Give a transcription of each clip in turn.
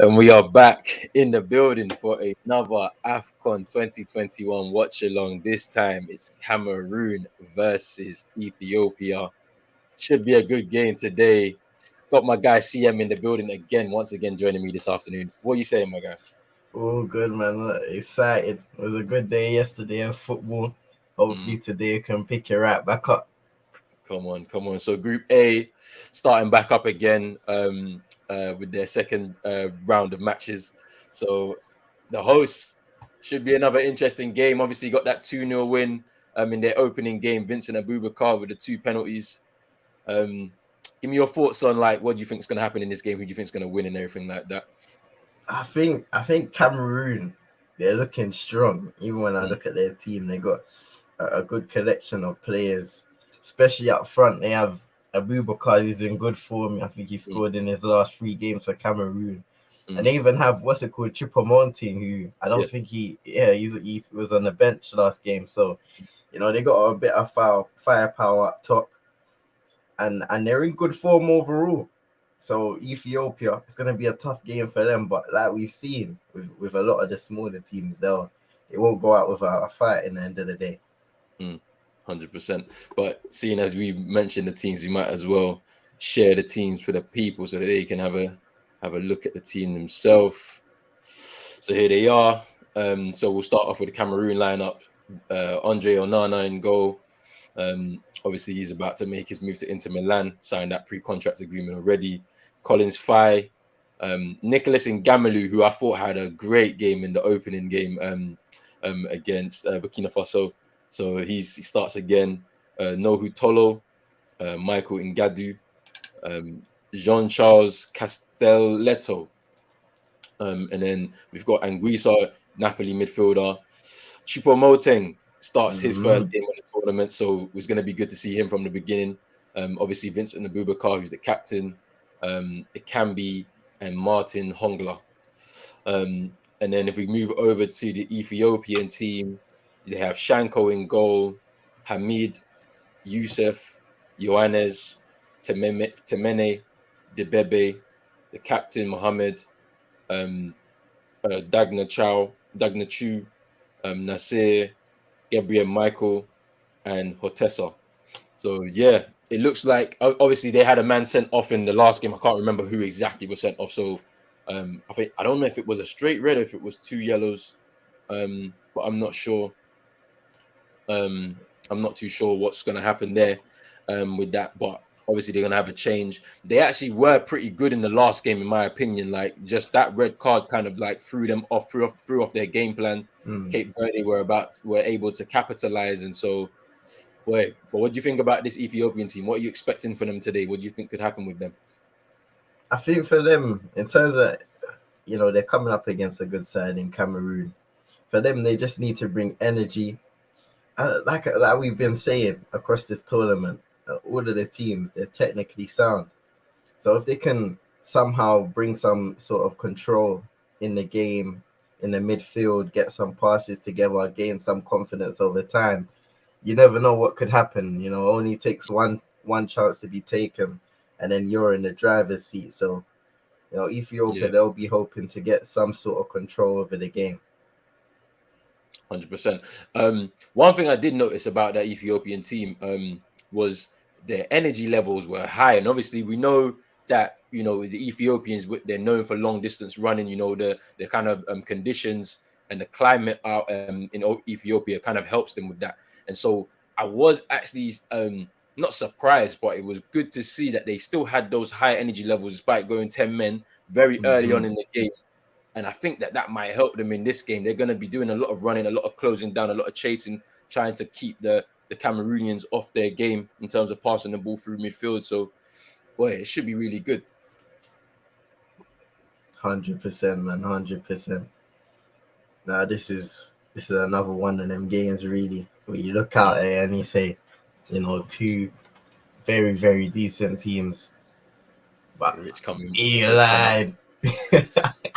And we are back in the building for another Afcon 2021 Watchalong. This time it's Cameroon versus Ethiopia. Should be a good game today. Got my guy CM in the building again, once again joining me this afternoon. What are you saying, my guy? Oh, good man. Excited. It was a good day yesterday of football. Hopefully today you can pick it right back up. Come on. So Group A starting back up again with their second round of matches. So the hosts should be another interesting game. Obviously, got that 2-0 win in their opening game. Vincent Abubakar with the 2 penalties. Give me your thoughts on what do you think is going to happen in this game? Who do you think is going to win and everything like that? I think Cameroon, they're looking strong. Even when I look at their team, they got a good collection of players, especially up front. They have Abubakar, who's in good form. I think he scored in his last 3 games for Cameroon. And they even have what's it called, Chipomonte, who I don't think he was on the bench last game. So, they got a bit of firepower up top, and they're in good form overall. So Ethiopia, it's gonna be a tough game for them. But like we've seen with a lot of the smaller teams, they won't go out without a fight in the end of the day. 100%. But seeing as we mentioned the teams, we might as well share the teams for the people so that they can have a look at the team themselves. So here they are. So we'll start off with the Cameroon lineup. Andre Onana in goal. Obviously, he's about to make his move to Inter Milan, signed that pre-contract agreement already. Collins Faye, Nicholas Ngamalu, who I thought had a great game in the opening game against Burkina Faso. So he starts again. Nohu Tolo, Michael Ngadu, Jean-Charles Castelletto. And then we've got Anguissa, Napoli midfielder. Choupo-Moting starts his first game of the tournament, so it's going to be good to see him from the beginning. Obviously, Vincent Abubakar, who's the captain, Ikambi, and Martin Hongla. And then if we move over to the Ethiopian team, they have Shanko in goal, Hamid, Youssef, Ioannes, Temene, Debebe, the captain Mohammed, Dagna Chu, Nasir, Gabriel Michael, and Hotessa. So yeah, it looks like obviously they had a man sent off in the last game. I can't remember who exactly was sent off. So I don't know if it was a straight red or if it was 2 yellows, but I'm not sure. I'm not too sure what's going to happen there with that, but obviously they're going to have a change. They actually were pretty good in the last game, in my opinion. Just that red card kind of threw them off, threw off their game plan. Cape Verde were able to capitalize, and so. But what do you think about this Ethiopian team? What are you expecting for them today? What do you think could happen with them? I think for them, in terms of, they're coming up against a good side in Cameroon. For them, they just need to bring energy. Like we've been saying across this tournament, all of the teams, they're technically sound. So if they can somehow bring some sort of control in the game, in the midfield, get some passes together, gain some confidence over time, you never know what could happen. Only takes one chance to be taken, and then you're in the driver's seat. So, Ethiopia, they'll be hoping to get some sort of control over the game. 100%. One thing I did notice about that Ethiopian team was their energy levels were high, and obviously we know that the Ethiopians, they're known for long distance running. The kind of conditions and the climate out in Ethiopia kind of helps them with that. And so I was actually not surprised, but it was good to see that they still had those high energy levels despite going 10 men very early on in the game. And I think that might help them in this game. They're going to be doing a lot of running, a lot of closing down, a lot of chasing, trying to keep the Cameroonians off their game in terms of passing the ball through midfield. So, it should be really good. 100%, man, 100%. Now, this is another one of them games, really, where you look out there and you say, 2 very, very decent teams. But Rich coming. Eli.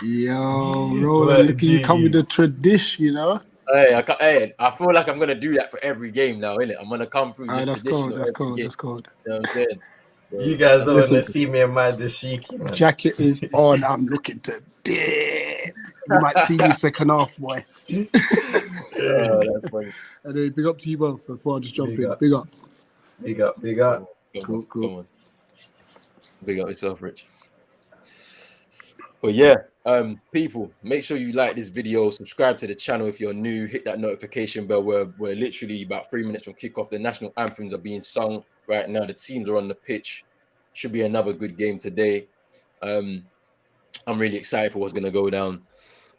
Yo, Roland, look at you come with the tradition, Hey, I feel like I'm gonna do that for every game now, innit? I'm gonna come through this tradition. That's cool. You know what I'm saying? You guys don't want Listen. to see me in my dashiki, man. Jacket is on. I'm looking to dip. You might see me second half, boy. That's funny. And then big up to you both before I just jump Big in. up. Big up. Big up, big up. Cool. Come on. Big up yourself, Rich. But yeah, people, make sure you like this video, subscribe to the channel if you're new, hit that notification bell. We're literally about 3 minutes from kickoff. The national anthems are being sung right now. The teams are on the pitch. Should be another good game today. I'm really excited for what's going to go down.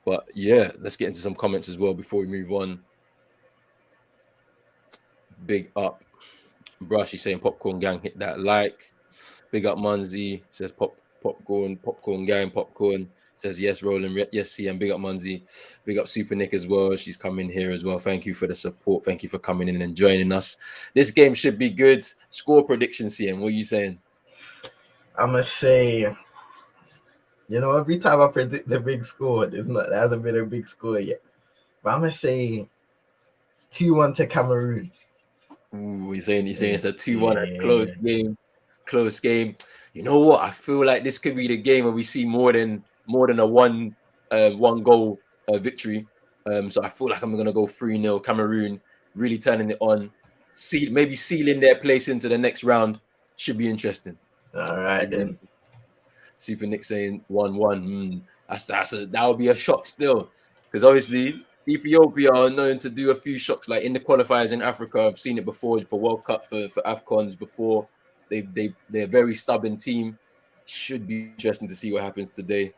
But yeah, let's get into some comments as well before we move on. Big up. Brushy saying popcorn gang, hit that like. Big up Munzi says popcorn gang, popcorn says yes, Roland, yes, CM. Big up Munzi. Big up Super Nick as well. She's coming here as well. Thank you for the support. Thank you for coming in and joining us. This game should be good. Score prediction, CM. What are you saying? I'm gonna say, every time I predict a big score, there hasn't been a big score yet. But I'm gonna say 2-1 to Cameroon. Ooh, you're saying it's a 2-1 close game. You know what? I feel like this could be the game where we see more than a one goal victory. So I feel like I'm gonna go 3-0 Cameroon, really turning it on. Maybe sealing their place into the next round. Should be interesting. All right then. Super Nick saying 1-1. That would be a shock still, because obviously Ethiopia are known to do a few shocks, like in the qualifiers in Africa. I've seen it before for World Cup, for Afcons before. They're a very stubborn team. Should be interesting to see what happens today.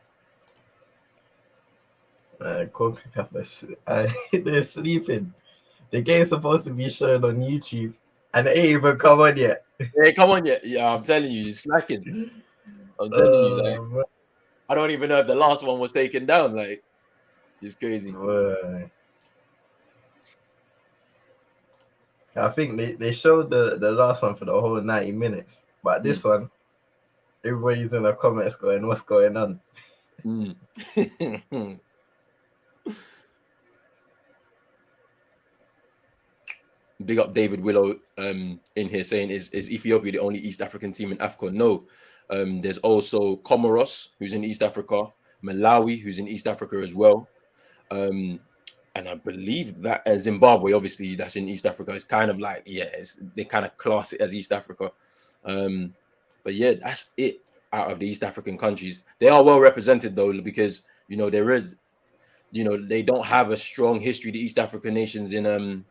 They're sleeping. The game's supposed to be shown on YouTube, and it ain't even come on yet. Hey, come on, yeah, I'm telling you, you're slacking. I'm telling you, like, I don't even know if the last one was taken down. Like, it's crazy. I think they showed the last one for the whole 90 minutes, but this one, everybody's in the comments going, "What's going on?" Big up David Willow in here saying, is Ethiopia the only East African team in Afcon? No. There's also Comoros, who's in East Africa, Malawi, who's in East Africa as well. And I believe that Zimbabwe, obviously, that's in East Africa. It's kind of like, they kind of class it as East Africa. But yeah, that's it out of the East African countries. They are well represented though, because there is, they don't have a strong history, the East African nations in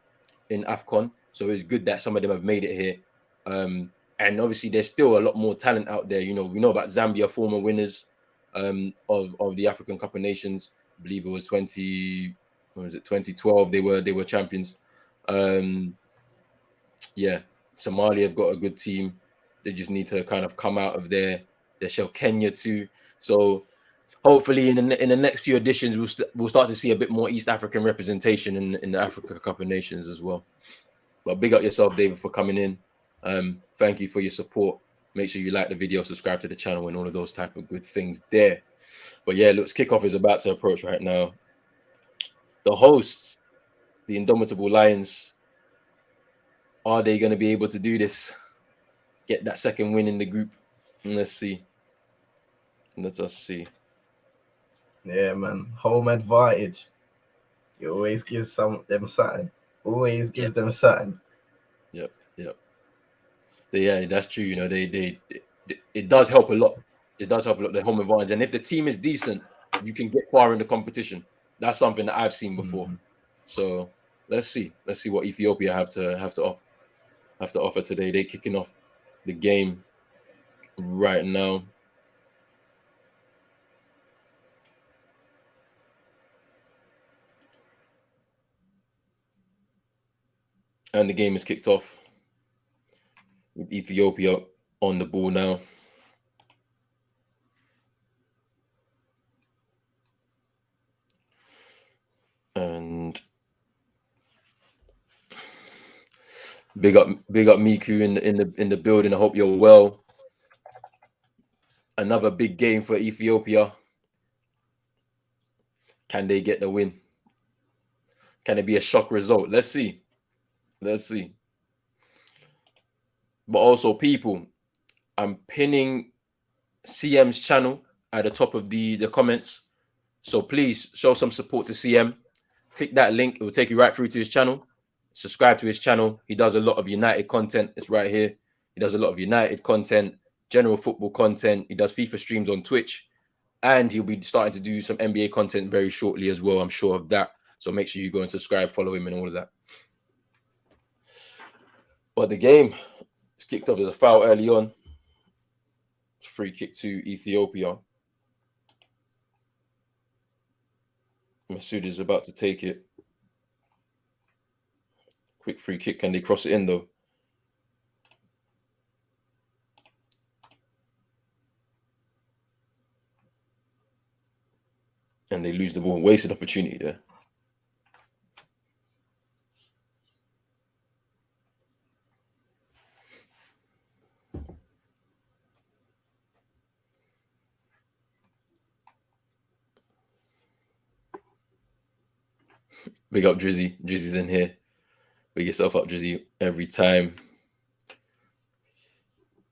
Afcon, so it's good that some of them have made it here. And obviously there's still a lot more talent out there. We know about Zambia, former winners of the African Cup of Nations. I believe it was 2012 they were champions. Somalia have got a good team. They just need to kind of come out of their shell. Kenya too. So hopefully in the next few editions we'll start to see a bit more East African representation in the Africa Cup of Nations as well. But big up yourself, David, for coming in. Thank you for your support. Make sure you like the video, subscribe to the channel, and all of those type of good things there. But yeah, looks kickoff is about to approach right now. The hosts, the Indomitable Lions, are they going to be able to do this? Get that second win in the group? Let's see. Let us see. Yeah, man. Home advantage. It always gives them something. Always gives them something. Yep. Yeah, that's true. It does help a lot. It does help a lot, the home advantage. And if the team is decent, you can get far in the competition. That's something that I've seen before. So let's see what Ethiopia have to offer today. They're kicking off the game right now. And the game is kicked off with Ethiopia on the ball now. And big up Miku in the building. I hope you're well. Another big game for Ethiopia. Can they get the win? Can it be a shock result? Let's see. But also, people, I'm pinning CM's channel at the top of the comments. So please show some support to CM. Click that link. It will take you right through to his channel. Subscribe to his channel. He does a lot of United content. It's right here. He does a lot of United content, general football content. He does FIFA streams on Twitch. And he'll be starting to do some NBA content very shortly as well. I'm sure of that. So make sure you go and subscribe, follow him and all of that. But the game is kicked off. There's a foul early on. Free kick to Ethiopia. Masoud is about to take it. Quick free kick. Can they cross it in though? And they lose the ball. Wasted opportunity there. Big up Drizzy. Drizzy's in here. Big yourself up, Drizzy, every time.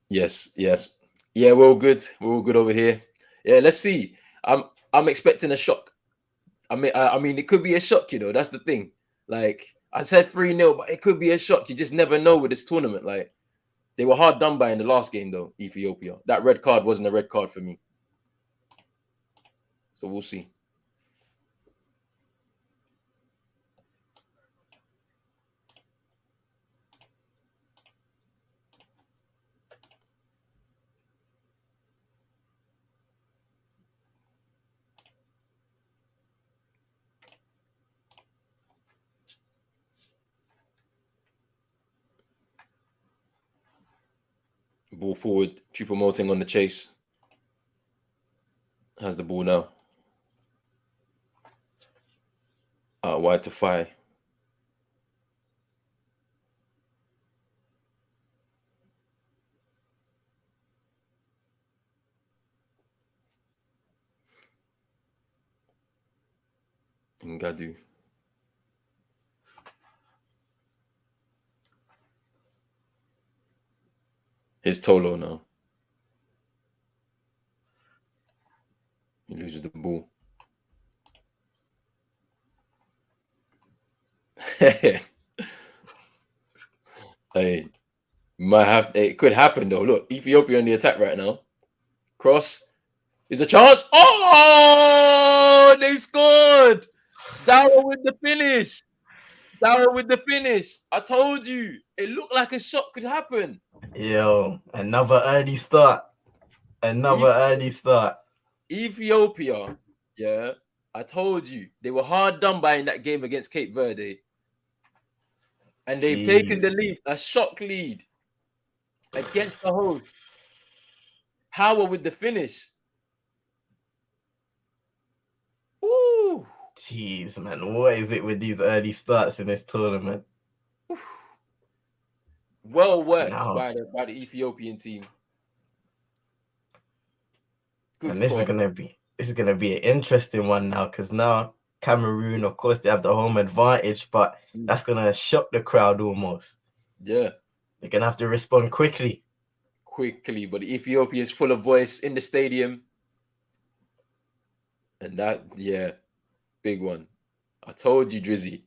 Yes. Yeah, we're all good. We're all good over here. Yeah, let's see. I'm expecting a shock. I mean, it could be a shock, you know. That's the thing. Like I said 3-0, but it could be a shock. You just never know with this tournament. Like they were hard done by in the last game, though, Ethiopia. That red card wasn't a red card for me. So we'll see. Ball forward. Choupo-Moting on the chase. Has the ball now. Wide to Fai. Ngadu. Here's Tolo now. He loses the ball. Hey, might have it could happen though. Look, Ethiopia on the attack right now. Cross is a chance. Oh, they scored! Darrow with the finish. Darrow with the finish. I told you, it looked like a shot could happen. Yo, another early start. Early start. Ethiopia, yeah. I told you they were hard done by in that game against Cape Verde. And they've taken the lead, a shock lead against the host. Howard with the finish. Ooh. Jeez, man. What is it with these early starts in this tournament? Well worked by the Ethiopian team. Good and this is gonna be an interesting one now, because now Cameroon, of course, they have the home advantage, but that's gonna shock the crowd almost. Yeah. They're gonna have to respond quickly. But Ethiopia is full of voice in the stadium. And that, yeah, big one. I told you, Drizzy,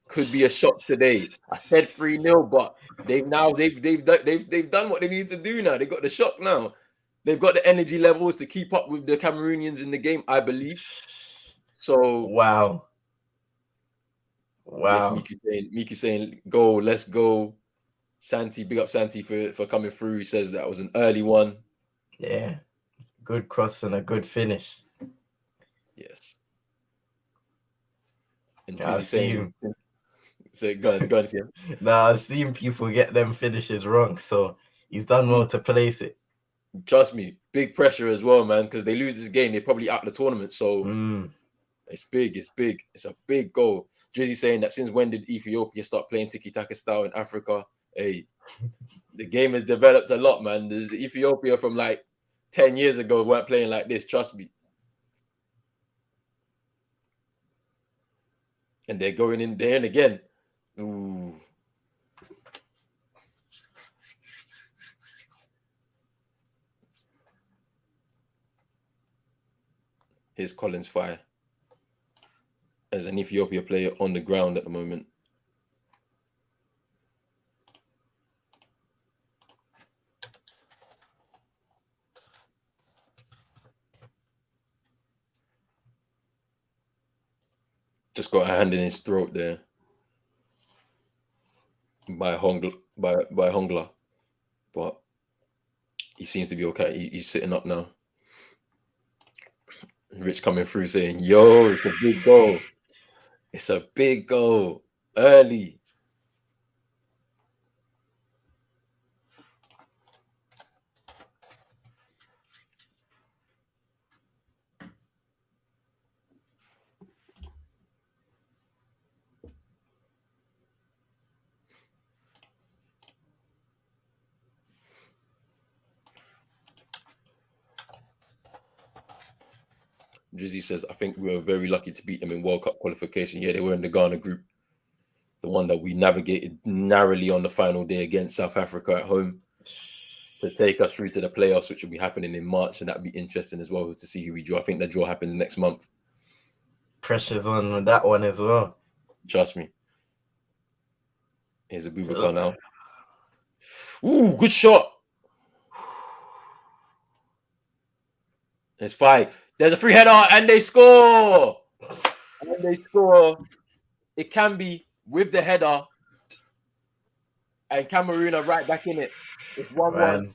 could be a shock today. I said 3-0, but they've done what they need to do now. They got the shock now. They've got the energy levels to keep up with the Cameroonians in the game, I believe. So wow. Yes, Miku saying, go, let's go. Santi, big up Santi for coming through. He says that was an early one. Yeah. Good cross and a good finish. Yes. And Twizzy saying, go on, see him. Now I've seen people get them finishes wrong, so he's done well to place it. Trust me, big pressure as well, man, because they lose this game, they're probably out of the tournament. So it's big. It's a big goal. Drizzy saying that since when did Ethiopia start playing tiki-taka style in Africa? Hey, the game has developed a lot, man. There's Ethiopia from like 10 years ago weren't playing like this, trust me. And they're going in there and again. Ooh. Here's Collins Fire as an Ethiopia player on the ground at the moment. Just got a hand in his throat there by Hongla, but he seems to be okay. He's sitting up now. Rich coming through saying, "Yo, it's a big goal. It's a big goal early." Drizzy says, I think we were very lucky to beat them in World Cup qualification. Yeah, they were in the Ghana group, the one that we navigated narrowly on the final day against South Africa at home to take us through to the playoffs, which will be happening in March, and that'd be interesting as well to see who we draw. I think the draw happens next month. Pressure's on that one as well. Trust me. Here's a Boubacar now. Ooh, good shot. There's 5. There's a free header, and they score. And they score. It can be with the header, and Cameroon are right back in it. It's 1-1.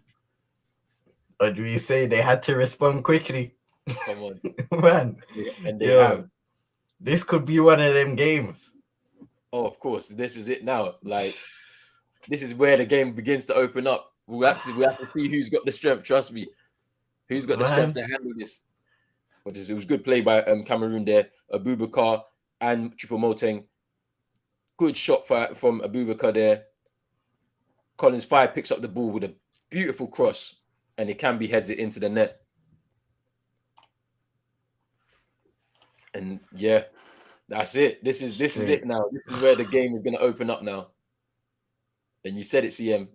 What do we say? They had to respond quickly. Come on. Man. And they have. This could be one of them games. Oh, of course. This is it now. Like, this is where the game begins to open up. We have to see who's got the strength. Trust me. Who's got the strength to handle this? But it was good play by Cameroon there. Abubakar and Choupo-Moting. Good shot from Abubakar there. Collins Fire picks up the ball with a beautiful cross, and it can be heads it into the net. And yeah, that's it. This is it now. This is where the game is going to open up now. And you said it, CM.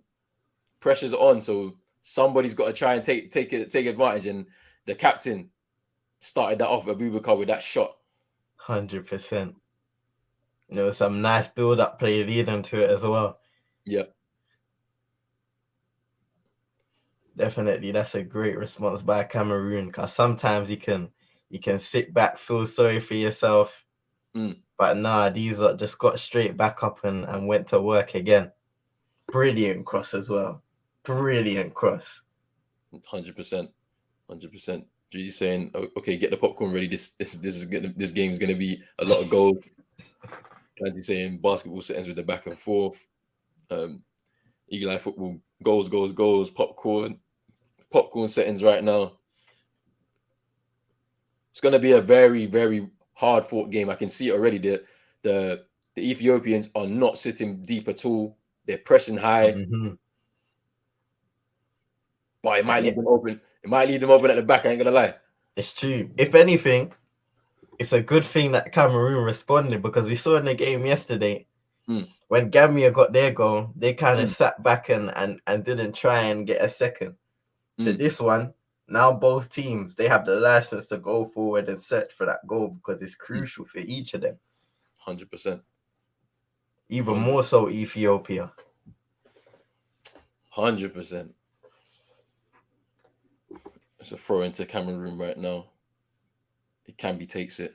Pressure's on, so somebody's got to try and take advantage. And the captain started that off, Abubakar, with that shot. 100%. There was some nice build-up play leading to it as well. Yeah. Definitely, that's a great response by Cameroon, because sometimes you can sit back, feel sorry for yourself. But nah, these lot just got straight back up and went to work again. Brilliant cross as well. Brilliant cross. 100%. 100%. G's saying, okay, get the popcorn ready. This game is gonna be a lot of goals. Andy saying basketball settings with the back and forth. Eagle Eye football, goals, popcorn settings right now. It's gonna be a very, very hard fought game. I can see it already. The Ethiopians are not sitting deep at all. They're pressing high. But it might leave them open. It might leave them open at the back. I ain't gonna lie. It's true. If anything, it's a good thing that Cameroon responded, because we saw in the game yesterday when Gambia got their goal, they kind of sat back and didn't try and get a second. For this one, now both teams, they have the license to go forward and search for that goal, because it's crucial for each of them. 100%. Even more so Ethiopia. 100%. It's a throw into Cameroon right now. It can be takes it.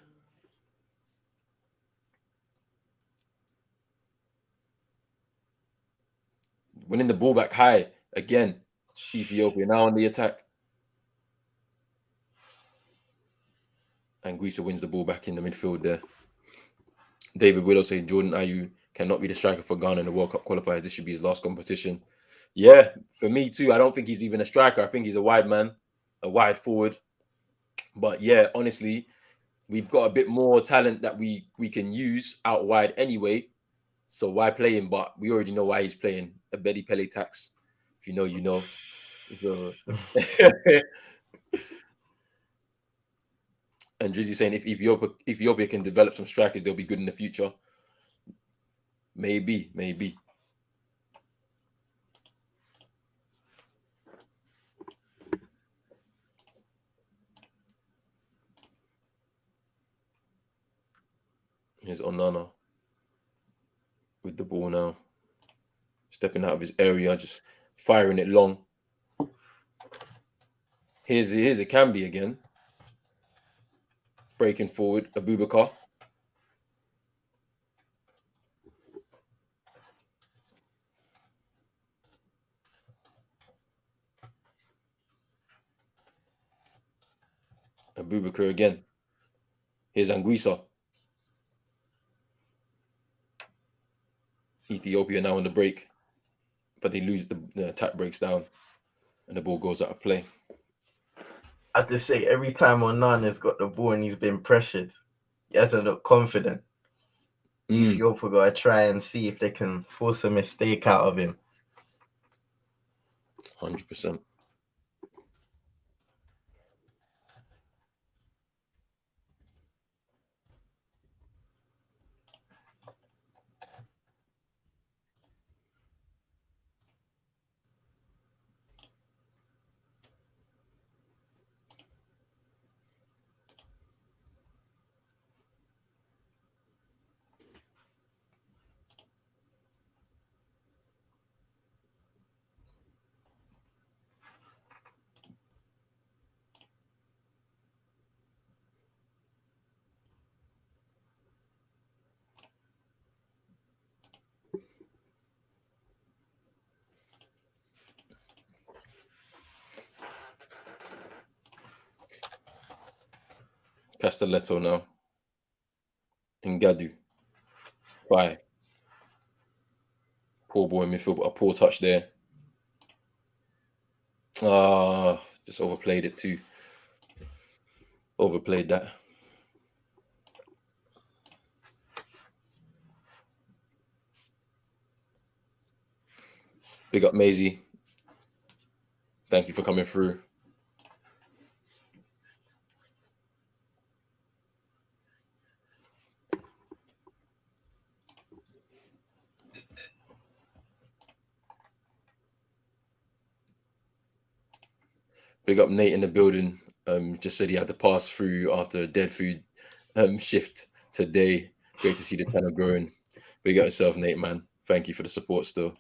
Winning the ball back high again. Ethiopia now on the attack. And Anguissa wins the ball back in the midfield there. David Willow saying Jordan Ayew cannot be the striker for Ghana in the World Cup qualifiers. This should be his last competition. Yeah, for me too. I don't think he's even a striker. I think he's a wide man, a wide forward. But yeah, honestly, we've got a bit more talent that we can use out wide anyway. So why play him? But we already know why he's playing. A Betty Pele tax. If you know, you know. So... And Drizzy saying if Ethiopia can develop some strikers, they'll be good in the future. Maybe. Here's Onana with the ball now. Stepping out of his area, just firing it long. Here's a Cambi again. Breaking forward, Abubakar. Abubakar again. Here's Anguissa. Ethiopia now on the break, but they lose, the attack breaks down and the ball goes out of play. I just say every time Onana's got the ball and he's been pressured, he hasn't looked confident. Ethiopia gotta try and see if they can force a mistake out of him. 100%. Castelletto now. Ngadu. Bye. Poor boy in midfield, but a poor touch there. Just overplayed it too. Overplayed that. Big up Maisie. Thank you for coming through. Big up Nate in the building. Just said he had to pass through after a dead food shift today. Great to see the channel growing. Big up yourself, Nate, man. Thank you for the support still.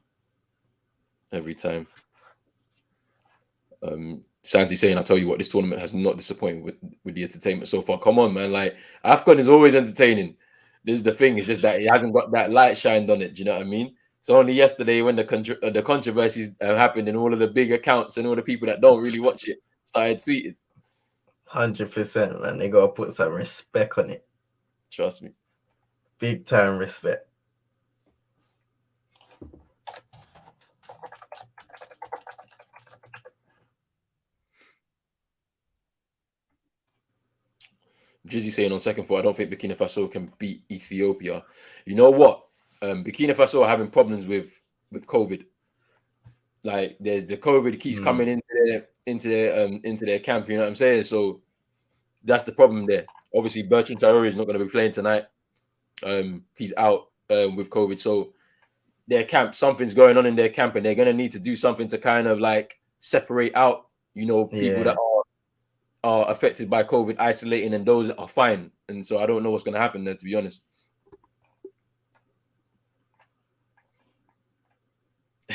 Every time. Santi saying, I tell you what, this tournament has not disappointed with the entertainment so far. Come on, man. Like, Afcon is always entertaining. This is the thing. It's just that it hasn't got that light shined on it. Do you know what I mean? So only yesterday when the controversies happened and all of the big accounts and all the people that don't really watch it started tweeting. 100%, man. They gotta put some respect on it. Trust me. Big time respect. Drizzy saying on second thought, I don't think Burkina Faso can beat Ethiopia. You know what? Burkina Faso are having problems with COVID. Like there's the COVID keeps coming into their camp. You know what I'm saying? So that's the problem there. Obviously, Bertrand Traore is not going to be playing tonight. He's out with COVID. So their camp, something's going on in their camp, and they're going to need to do something to kind of like separate out, people that are affected by COVID, isolating, and those that are fine. And so I don't know what's going to happen there, to be honest.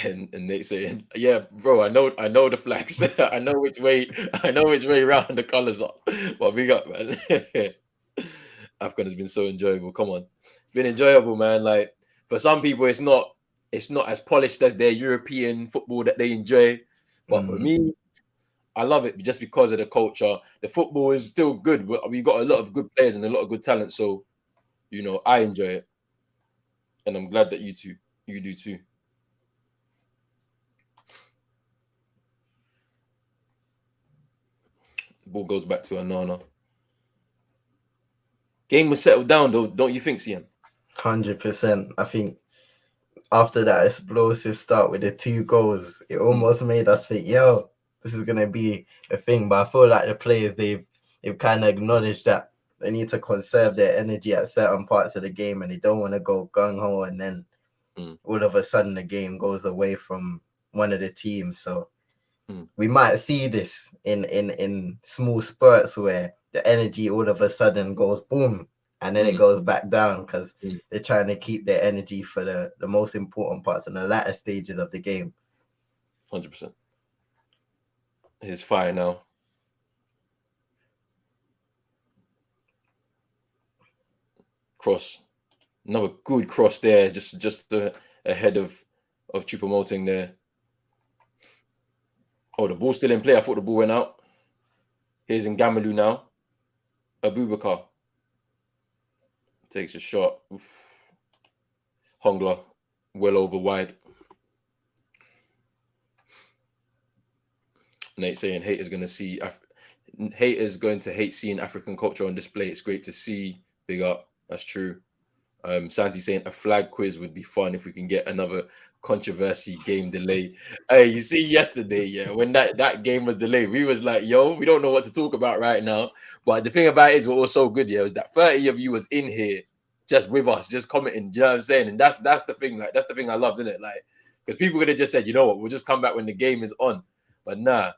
And they say, yeah, bro, I know the flags. I know which way around the colors are. But big up, man. Afcon has been so enjoyable. Come on. It's been enjoyable, man. Like for some people, it's not as polished as their European football that they enjoy. But for me, I love it just because of the culture. The football is still good. We got a lot of good players and a lot of good talent. So, I enjoy it. And I'm glad that you do too. Ball goes back to Onana. Game was settled down, though, don't you think, CM? 100%. I think after that explosive start with the 2 goals, it almost made us think, yo, this is going to be a thing. But I feel like the players, they've kind of acknowledged that they need to conserve their energy at certain parts of the game and they don't want to go gung-ho and then all of a sudden the game goes away from one of the teams. So we might see this in small spurts where the energy all of a sudden goes boom and then it Mm. goes back down because Mm. they're trying to keep their energy for the most important parts and the latter stages of the game. 100%. He's fire now. Cross. Another good cross there, just ahead of Choupo-Moting there. Oh, the ball's still in play. I thought the ball went out. Here's Ngamalu now. Abubakar takes a shot. Oof. Hongler well over wide. Nate saying haters going to hate seeing African culture on display. It's great to see. Big up. That's true. Santi saying a flag quiz would be fun if we can get another controversy game delay. Hey, you see yesterday, yeah, when that game was delayed, we was like, yo, we don't know what to talk about right now. But the thing about it is what was so good, yeah, was that 30 of you was in here just with us, just commenting. Do you know what I'm saying? And that's the thing, like that's the thing I loved, isn't it? Like, because people could have just said, you know what, we'll just come back when the game is on. But nah.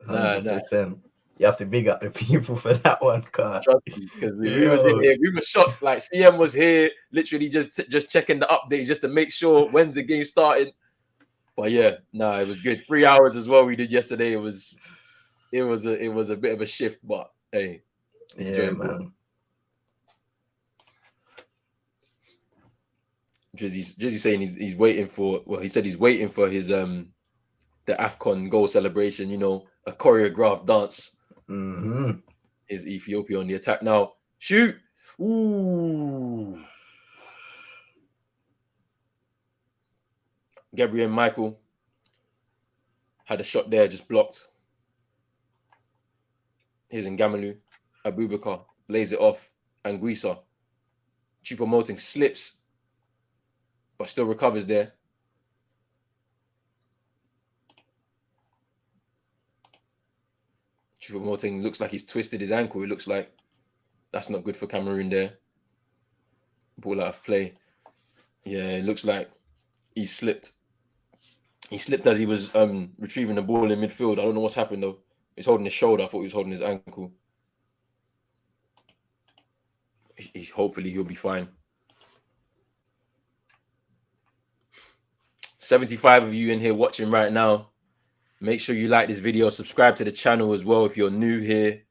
100%. You have to big up the people for that one, car. Trust me, because we was in here, we were shocked. Like CM was here, literally just checking the updates just to make sure when's the game starting. But yeah, it was good. 3 hours as well. We did yesterday. It was a bit of a shift, but hey, enjoyable. Yeah, man. Drizzy saying he's waiting for. Well, he said he's waiting for his the Afcon goal celebration. You know, a choreographed dance. Mm-hmm. Is Ethiopia on the attack now? Shoot! Ooh! Gabriel Michael had a shot there, just blocked. Here's Ngamalu. Abubakar lays it off. Anguissa. Choupo-Moting slips, but still recovers there. Choupo-Moting looks like he's twisted his ankle. It looks like that's not good for Cameroon there. Ball out of play. Yeah, it looks like he slipped. He slipped as he was retrieving the ball in midfield. I don't know what's happened though. He's holding his shoulder. I thought he was holding his ankle. Hopefully he'll be fine. 75 of you in here watching right now. Make sure you like this video. Subscribe to the channel as well if you're new here.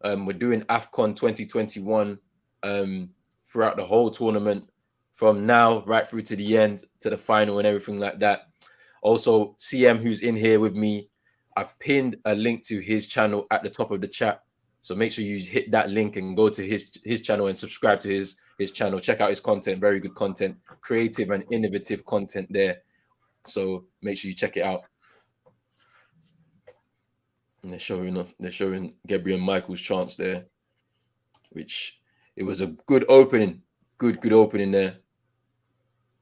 We're doing Afcon 2021 throughout the whole tournament, from now right through to the end, to the final and everything like that. Also, CM, who's in here with me, I've pinned a link to his channel at the top of the chat. So make sure you hit that link and go to his channel and subscribe to his channel. Check out his content. Very good content. Creative and innovative content there. So make sure you check it out. And they're showing Gabriel Michael's chance there, which it was a good opening. Good opening there.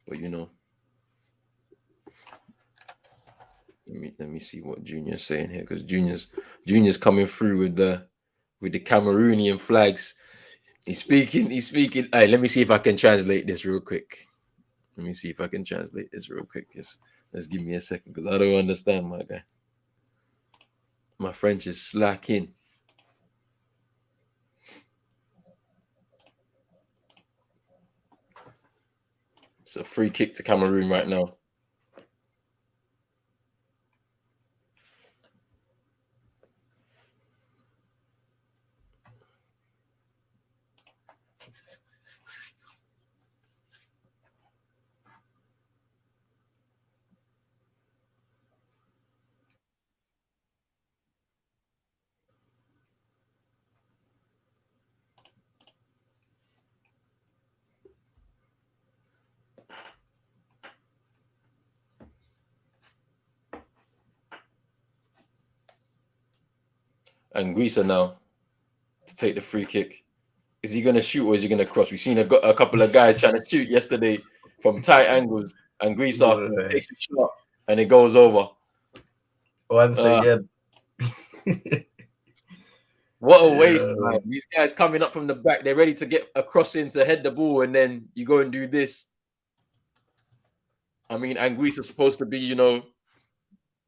But you know. Let me see what Junior's saying here, because Junior's coming through with the Cameroonian flags. He's speaking. Hey, let me see if I can translate this real quick. Just give me a second, because I don't understand, my guy. My French is slacking. It's a free kick to Cameroon right now. Anguissa now to take the free kick. Is he going to shoot or is he going to cross? We've seen a couple of guys trying to shoot yesterday from tight angles. Anguissa takes a shot and it goes over. Once again. What a waste, man. These guys coming up from the back, they're ready to get a cross in to head the ball, and then you go and do this. I mean, Anguissa's supposed to be, you know,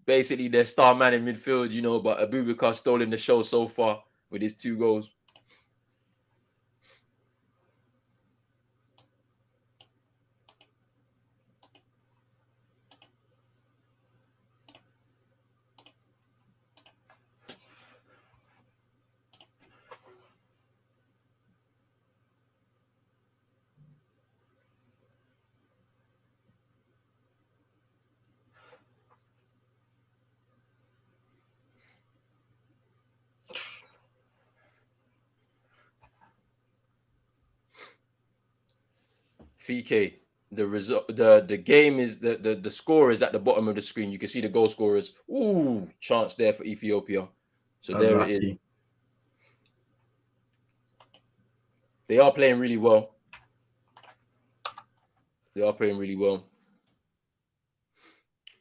basically their star man in midfield, you know, but Abubakar stolen the show so far with his 2 goals. VK, the result, the game is the score is at the bottom of the screen. You can see the goal scorers. Ooh, chance there for Ethiopia. So there it is. Unlucky. They are playing really well. They are playing really well.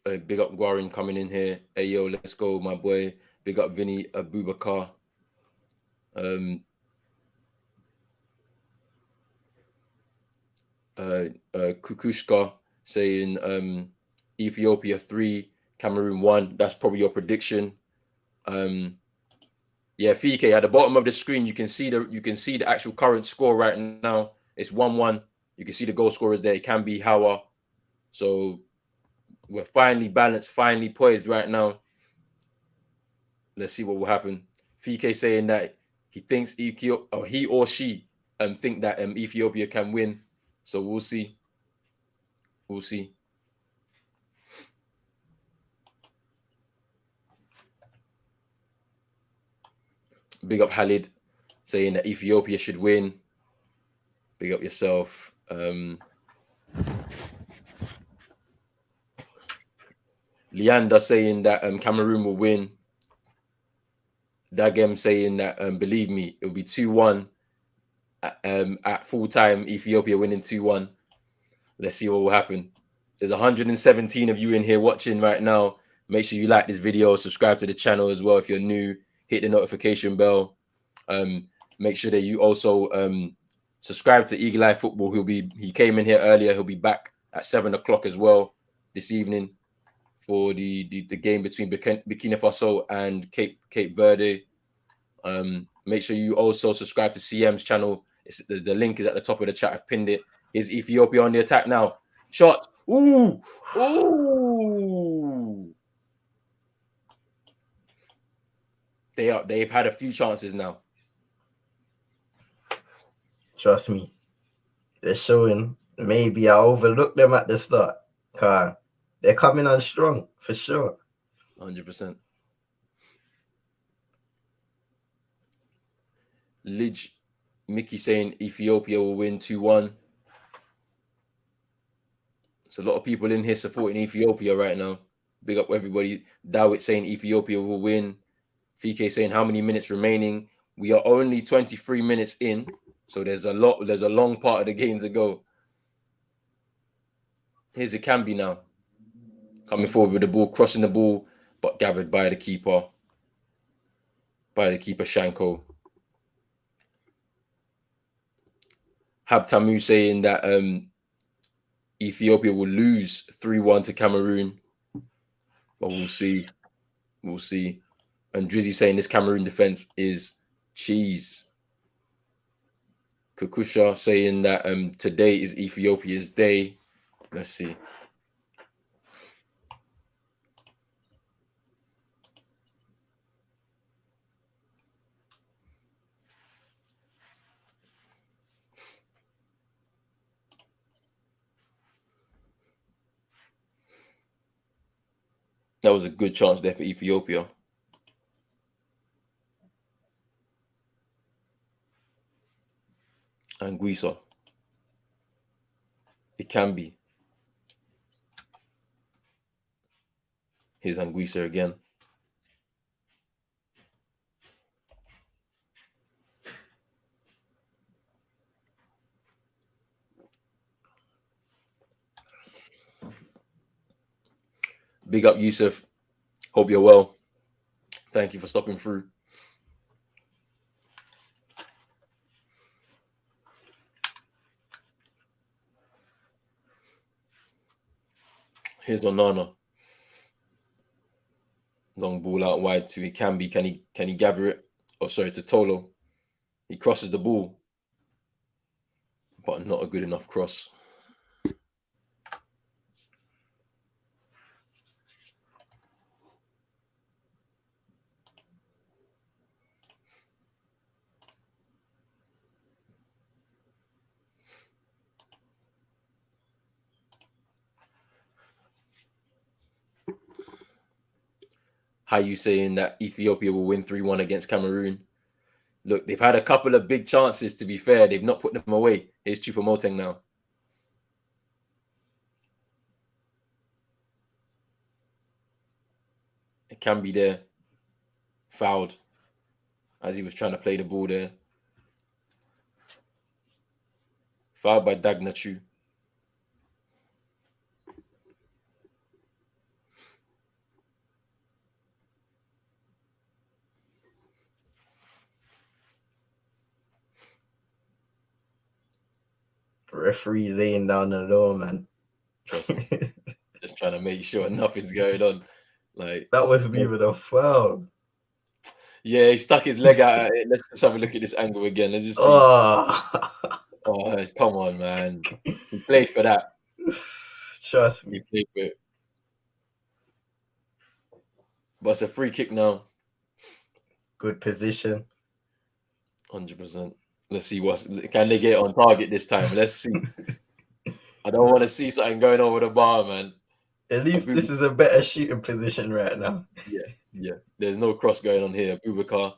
Big up Guarin coming in here. Hey yo, let's go, my boy. Big up Vinny Abubakar. Kukushka saying Ethiopia 3, Cameroon 1. That's probably your prediction. Yeah, Fike, at the bottom of the screen, you can see the actual current score right now. It's 1-1. You can see the goal scorers there. It can be Hawa. So we're finally balanced, finally poised right now. Let's see what will happen. Fike saying that he thinks Ethiopia, or he or she think that Ethiopia can win. So we'll see. We'll see. Big up Halid saying that Ethiopia should win. Big up yourself. Leander saying that Cameroon will win. Dagem saying that believe me, it'll be 2-1 at full time. Ethiopia winning 2-1. Let's see what will happen. There's 117 of you in here watching right now. Make sure you like this video, subscribe to the channel as well if you're new. Hit the notification bell. Make sure that you also subscribe to Eagle Eye Football. He came in here earlier. He'll be back at 7 o'clock as well this evening for the game between Burkina Faso and Cape Verde. Make sure you also subscribe to CM's channel. The link is at the top of the chat. I've pinned it. Is Ethiopia on the attack now? Shot. Ooh. Ooh. They've had a few chances now. Trust me. They're showing. Maybe I overlooked them at the start. They're coming on strong, for sure. 100%. Lidge, Mickey saying Ethiopia will win 2-1. There's a lot of people in here supporting Ethiopia right now. Big up everybody. Dawit saying Ethiopia will win. VK saying how many minutes remaining? We are only 23 minutes in, so there's a long part of the game to go. Here's Ikambi now. Coming forward with the ball, crossing the ball, but gathered by the keeper. Shanko. Habtamu saying that Ethiopia will lose 3-1 to Cameroon. But we'll see. We'll see. And Drizzy saying this Cameroon defense is cheese. Kukusha saying that today is Ethiopia's day. Let's see. That was a good chance there for Ethiopia. Anguissa. It can be. Here's Anguissa again. Big up, Yusuf. Hope you're well. Thank you for stopping through. Here's Onana. Long ball out wide to Ikambi. Can he gather it? Oh, sorry, to Tolo. He crosses the ball, but not a good enough cross. How you saying that Ethiopia will win 3-1 against Cameroon? Look, they've had a couple of big chances, to be fair. They've not put them away. Here's Choupo-Moting now. It can be there. Fouled as he was trying to play the ball there. Fouled by Dagnachu. Referee laying down the law, man. Trust me. Just trying to make sure nothing's going on. Like that wasn't even a foul. Yeah, he stuck his leg out at it. Let's just have a look at this angle again. Let's just see. Oh, Come on, man. He played for that. Trust He me. played for it. But it's a free kick now. Good position. 100%. Let's see can they get it on target this time? Let's see. I don't want to see something going over the bar, man. At least this is a better shooting position right now. Yeah. There's no cross going on here. Abubakar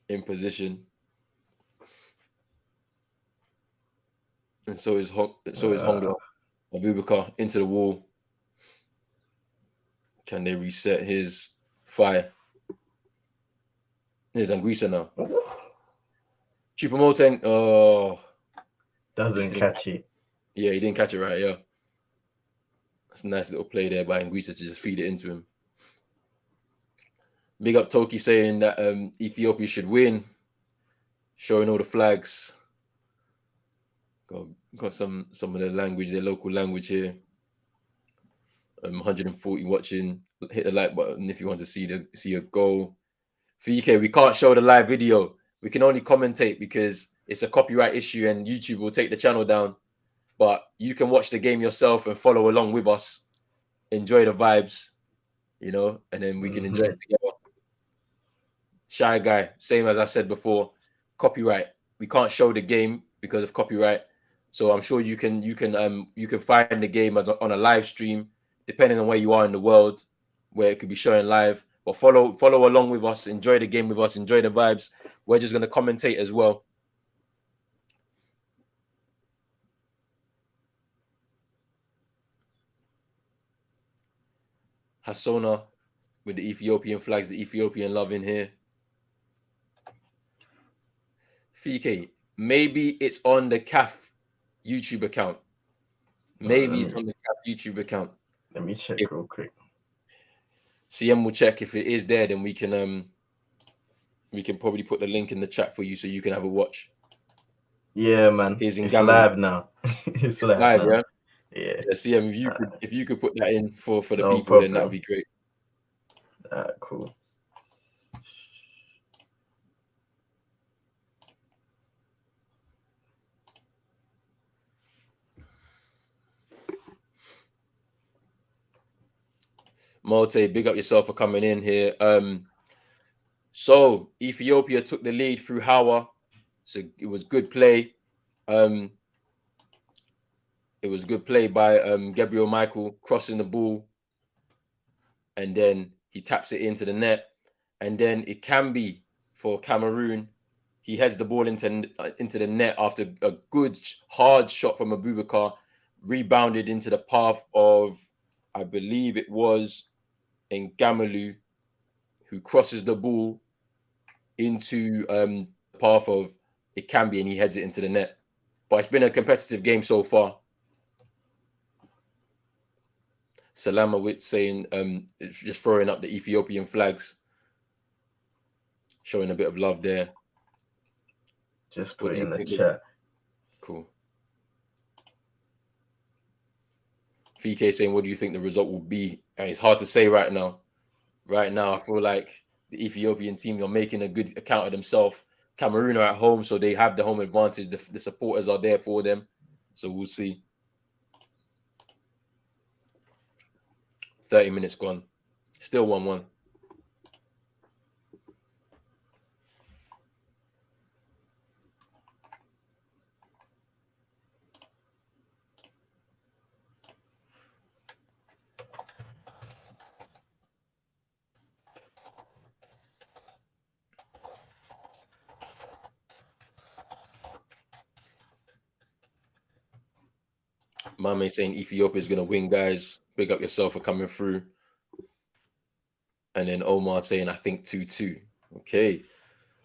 in position. And so is Hongla. Abubakar into the wall. Can they reset his fire? Here's Anguissa now. Choupo-Moting. Oh. Doesn't catch it. Yeah, he didn't catch it right, yeah. That's a nice little play there by Anguissa to just feed it into him. Big up Toki saying that Ethiopia should win. Showing all the flags. Got some of the language, their local language here. 140 watching. Hit the like button if you want to see a goal. VK, we can't show the live video. We can only commentate because it's a copyright issue and YouTube will take the channel down. But you can watch the game yourself and follow along with us. Enjoy the vibes, and then we can enjoy it together. Shy guy, same as I said before, copyright. We can't show the game because of copyright. So I'm sure you can find the game on a live stream, depending on where you are in the world, where it could be showing live. But follow along with us, enjoy the game with us, enjoy the vibes. We're just gonna commentate as well. Hassona with the Ethiopian flags, the Ethiopian love in here. FK, maybe it's on the CAF YouTube account. Maybe it's on the CAF YouTube account. Let me check real quick. CM will check. If it is there, then we can probably put the link in the chat for you so you can have a watch. Yeah, man. It's live now. It's live now. Yeah. CM, if you could put that in for the no people, problem. Then that would be great. Cool. Molte, big up yourself for coming in here. So Ethiopia took the lead through Hawa. So it was good play. It was good play by Gabriel Michael crossing the ball. And then he taps it into the net. And then it can be for Cameroon. He heads the ball into the net after a good hard shot from Abubakar, rebounded into the path of, I believe it was Ngamalu, who crosses the ball into the path of Ikambi, and he heads it into the net. But it's been a competitive game so far. Salamawit saying, just throwing up the Ethiopian flags, showing a bit of love there. Just put it in the chat. Cool. VK saying, what do you think the result will be? And it's hard to say right now. Right now, I feel like the Ethiopian team are making a good account of themselves. Cameroon are at home, so they have the home advantage. The supporters are there for them. So we'll see. 30 minutes gone. Still 1-1. Mame saying Ethiopia is going to win, guys. Big up yourself for coming through. And then Omar saying, I think 2-2. Okay.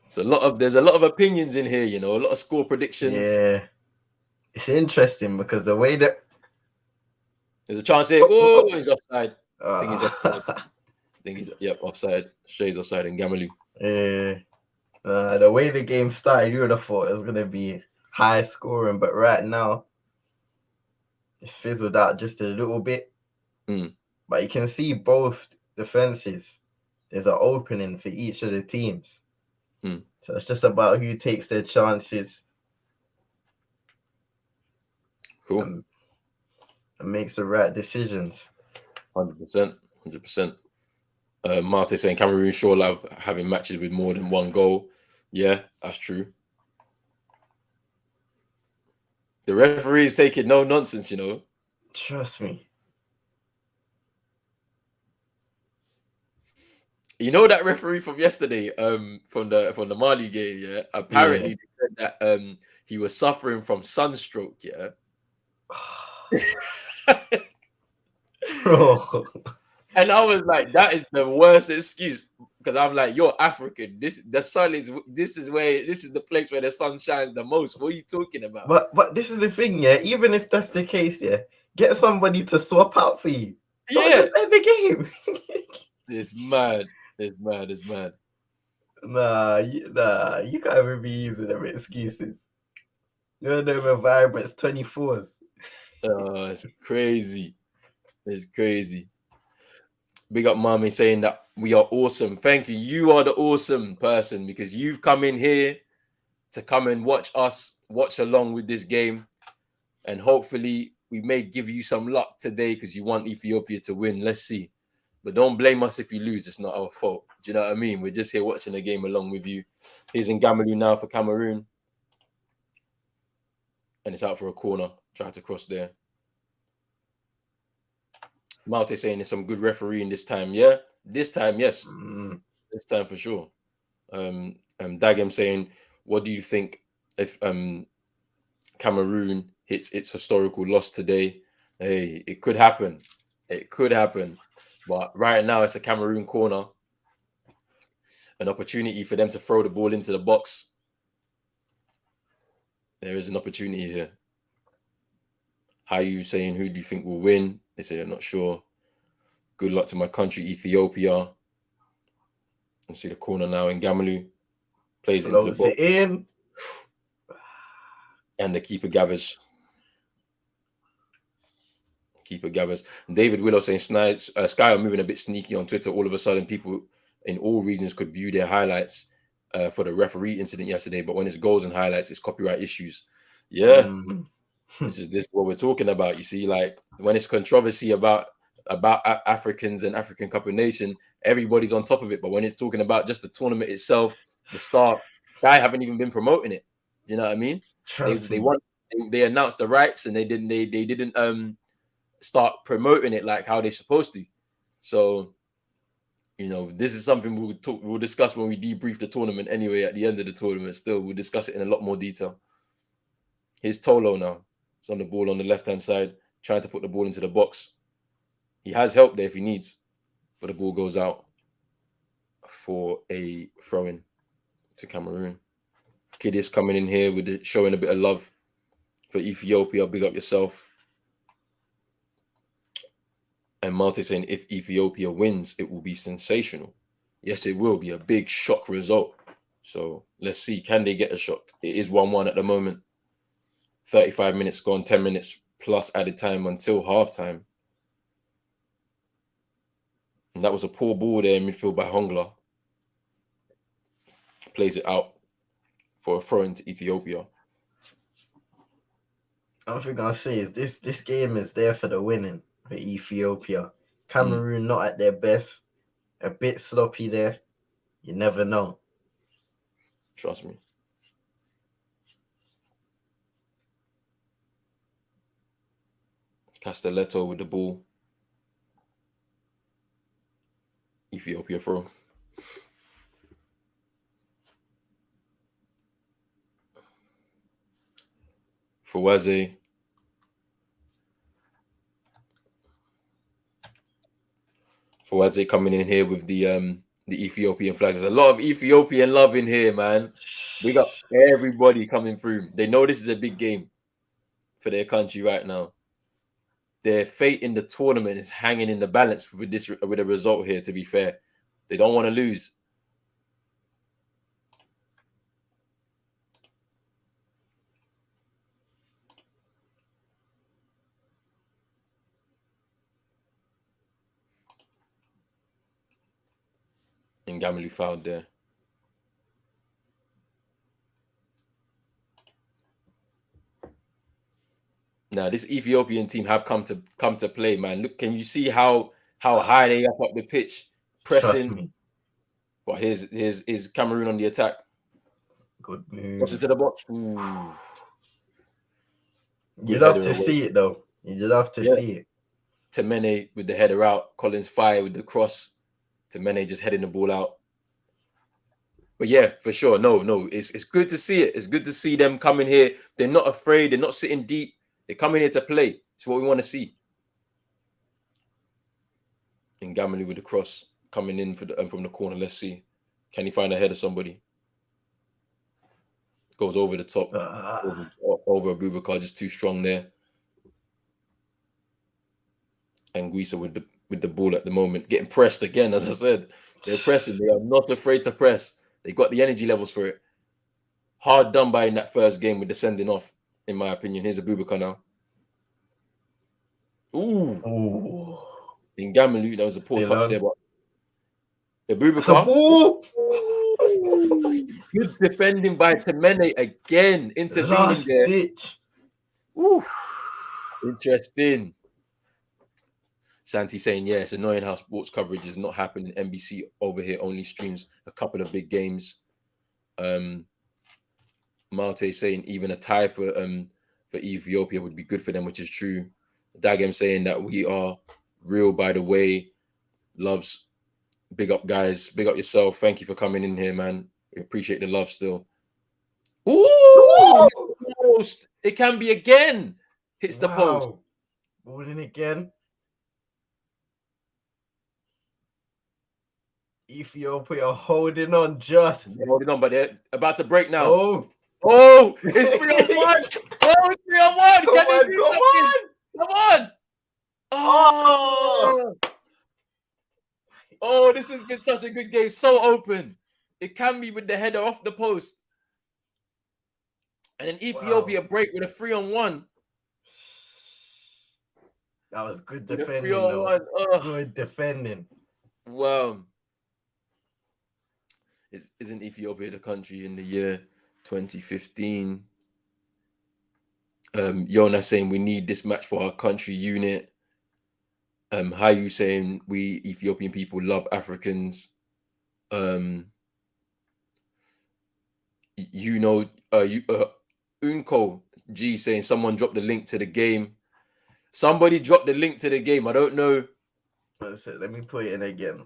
So there's a lot of opinions in here, a lot of score predictions. Yeah. It's interesting because the way that There's a chance here. Oh, he's offside. I think he's offside. uh, Offside. Stray's offside and Gamalu. the way the game started, you would have thought it was gonna be high scoring, but right now it's fizzled out just a little bit. But you can see both defenses. There's an opening for each of the teams. So it's just about who takes their chances. Cool. And makes the right decisions. 100%. 100%. Marte saying Cameroon sure love having matches with more than one goal. Yeah, that's true. The referee is taking no nonsense, Trust me. That referee from yesterday, from the Mali game, yeah. Apparently, they said that he was suffering from sunstroke, yeah. Bro. And I was like, that is the worst excuse, because I'm like, you're African. This is the place where the sun shines the most. What are you talking about? But this is the thing, yeah. Even if that's the case, yeah, get somebody to swap out for you. Yeah, don't just end the game. It's mad. It's mad. Nah, you can't even be using them excuses. You're them environments 24s. It's crazy. It's crazy. Big up Mommy saying that we are awesome. Thank you. You are the awesome person because you've come in here to come and watch along with this game. And hopefully we may give you some luck today because you want Ethiopia to win. Let's see. But don't blame us if you lose. It's not our fault. Do you know what I mean? We're just here watching the game along with you. Here's Ngamalu now for Cameroon. And it's out for a corner. Try to cross there. Malte saying there's some good refereeing this time. Yeah, this time, yes. This time for sure. Dagem saying, what do you think if Cameroon hits its historical loss today? Hey, it could happen. It could happen. But right now, it's a Cameroon corner. An opportunity for them to throw the ball into the box. There is an opportunity here. How are you saying, who do you think will win? They say they're not sure. Good luck to my country, Ethiopia. And see the corner now in Gamalu. Plays it into the box. In. And the keeper gathers. And David Willow saying Sky are moving a bit sneaky on Twitter. All of a sudden, people in all regions could view their highlights for the referee incident yesterday. But when it's goals and highlights, it's copyright issues. Yeah. This is what we're talking about. You see, like when it's controversy about Africans and African Cup of Nation, everybody's on top of it. But when it's talking about just the tournament itself, the start, Sky haven't even been promoting it. You know what I mean? They announced the rights and they didn't start promoting it like how they're supposed to. So, this is something we'll discuss when we debrief the tournament anyway. At the end of the tournament, still we'll discuss it in a lot more detail. Here's Tolo now. He's on the ball on the left-hand side, trying to put the ball into the box. He has help there if he needs, but the ball goes out for a throw-in to Cameroon. Kid is coming in here with showing a bit of love for Ethiopia. Big up yourself. And Malte saying if Ethiopia wins, it will be sensational. Yes, it will be a big shock result. So let's see, can they get a shock? It is 1-1 at the moment. 35 minutes gone, 10 minutes plus added time until halftime. And that was a poor ball there in midfield by Hongla. Plays it out for a throw into Ethiopia. What I'm gonna say is this game is there for the winning for Ethiopia. Cameroon not at their best, a bit sloppy there. You never know. Trust me. Castelletto with the ball. Ethiopia throw. Fawase. Fawazze coming in here with the Ethiopian flags. There's a lot of Ethiopian love in here, man. We got everybody coming through. They know this is a big game for their country right now. Their fate in the tournament is hanging in the balance with a result here. To be fair, they don't want to lose. And Gamelu fouled there. Now this Ethiopian team have come to play, man. Look, can you see how high they up the pitch, pressing? Trust me. But here's Cameroon on the attack. Good move. Crosses to the box. You'd love to see it though. You'd love to see it. Temene with the header out. Collins fire with the cross. Temene just heading the ball out. But yeah, for sure. No. It's good to see it. It's good to see them coming here. They're not afraid. They're not sitting deep. They're coming here to play. It's what we want to see. And Gamelu with the cross coming in from the corner. Let's see. Can he find a header somebody? Goes over the top. Over Abubakar, just too strong there. And Guisa with the ball at the moment. Getting pressed again, as I said. They're pressing. They are not afraid to press. They got the energy levels for it. Hard done by in that first game with the sending off, in my opinion. Here's Abubakar now. Ooh. In Gamelu, that was a poor touch there, but Abubakar. Good defending by Temene again. Intervening Last there. ditch. Ooh. Interesting. Santi saying, yeah, it's annoying how sports coverage is not happening. NBC over here only streams a couple of big games. Malte saying even a tie for Ethiopia would be good for them, which is true. Dagem saying that we are real, by the way. Loves, big up, guys. Big up yourself. Thank you for coming in here, man. We appreciate the love still. Ooh! Post. It can be again. Hits the post. Ball in again. Ethiopia holding on just. They're holding on, but they're about to break now. Oh, it's 3-on-1. Oh, it's 3-on-1. Come on. Oh, this has been such a good game. So open. It can be with the header off the post. And then Ethiopia break with a 3-on-1. That was good defending, though. Good defending. Wow. Isn't Ethiopia the country in the year 2015? Yona saying we need this match for our country unit. Hayu saying we Ethiopian people love Africans. Unko G saying someone dropped the link to the game. Somebody dropped the link to the game. I don't know. Let me put it in again.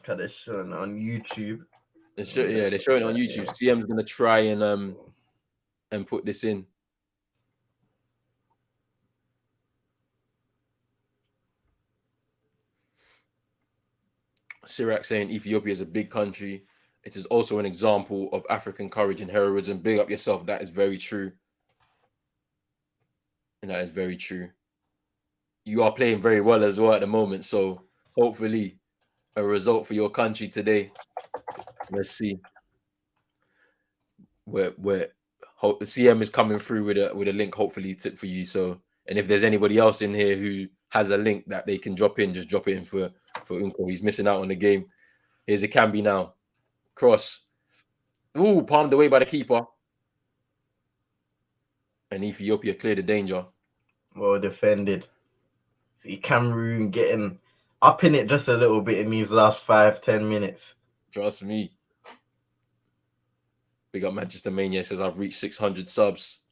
Because they're showing on YouTube. They're showing it on YouTube. Yeah. CM's gonna try and put this in. Sirac saying Ethiopia is a big country. It is also an example of African courage and heroism. Big up yourself. That is very true. And that is very true. You are playing very well as well at the moment. So hopefully a result for your country today. Let's see. Where the CM is coming through with a link, hopefully for you. So, and if there's anybody else in here who has a link that they can drop in, just drop it in for Unko. He's missing out on the game. Here's a Cambi now. Cross. Ooh, palmed away by the keeper. And Ethiopia cleared the danger. Well defended. See Cameroon getting up in it just a little bit in these last 5-10 minutes. Trust me. Big up Manchester Mania says I've reached 600 subs.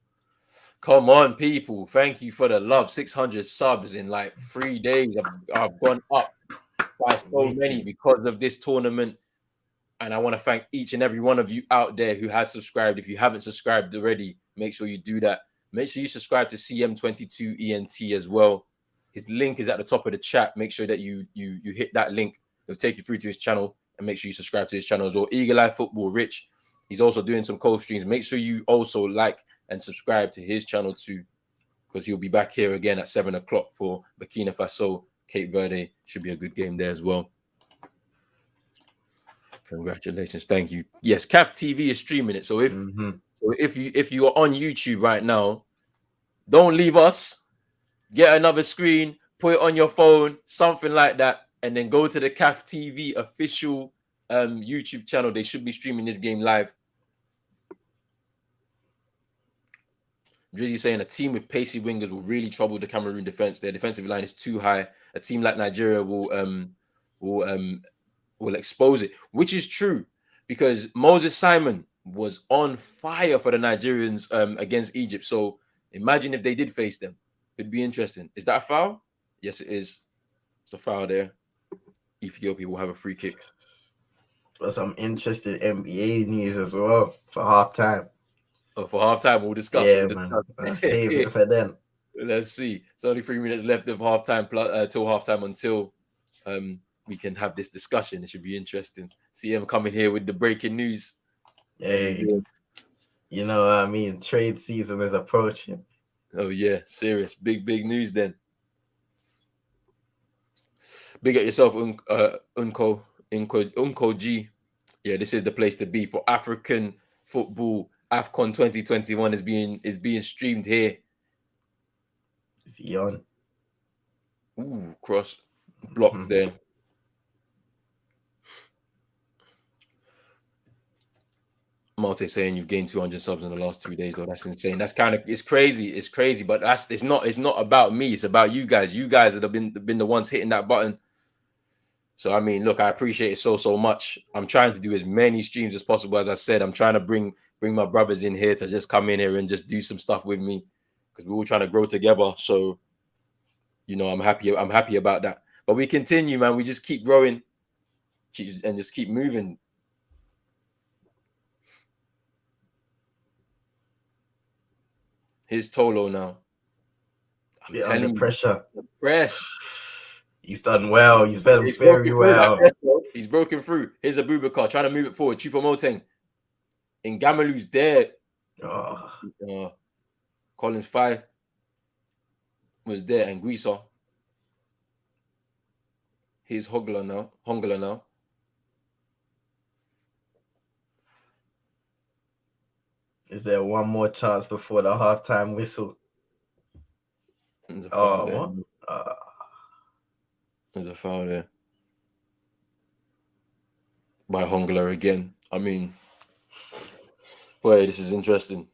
Come on, people. Thank you for the love. 600 subs in like 3 days. I've gone up by so many because of this tournament. And I want to thank each and every one of you out there who has subscribed. If you haven't subscribed already, make sure you do that. Make sure you subscribe to CM22ENT as well. His link is at the top of the chat. Make sure that you hit that link. It'll take you through to his channel, and make sure you subscribe to his channel as well. Eagle Eye Football Rich. He's also doing some co-streams. Make sure you also like and subscribe to his channel too, because he'll be back here again at 7 o'clock for Burkina Faso, Cape Verde. Should be a good game there as well. Congratulations, thank you. Yes, CAF TV is streaming it. So if you are on YouTube right now, don't leave us. Get another screen, put it on your phone, something like that, and then go to the CAF TV official YouTube channel. They should be streaming this game live. Drizzy saying a team with pacey wingers will really trouble the Cameroon defense. Their defensive line is too high. A team like Nigeria will expose it, which is true because Moses Simon was on fire for the Nigerians against Egypt. So imagine if they did face them. It'd be interesting. Is that a foul? Yes, it is. It's a foul there. Ethiopia will have a free kick. Well, some interesting NBA news as well for halftime. Oh, for halftime, we'll discuss. Yeah, man. I'll save it for then. Let's see. It's only 3 minutes left of halftime till halftime until we can have this discussion. It should be interesting. See him coming here with the breaking news. Hey, you know what I mean? Trade season is approaching. Oh yeah, serious. Big news then. Big at yourself, Unko G. Yeah, this is the place to be for African football. Afcon 2021 is being streamed here. Is he on? Ooh, cross blocked there. Malte saying you've gained 200 subs in the last 2 days. Oh, that's insane. It's crazy, but it's not about me. It's about you guys. You guys that have been the ones hitting that button. So I mean, look, I appreciate it so much. I'm trying to do as many streams as possible. As I said, I'm trying to bring my brothers in here to just come in here and just do some stuff with me because we're all trying to grow together. So, you know, I'm happy about that. But we continue, man. We just keep growing and just keep moving. Here's Tolo now. I'm telling you, pressure. The press. He's done well. He's done very well. He's broken through. Here's Abubakar trying to move it forward. Choupo-Moting. Ngamalu's there. Collins Fai was there. And Guisa. Here's Hongler now. Is there one more chance before the halftime whistle? There's a foul there. What? There's a foul there. By Hongler again. I mean, boy, this is interesting.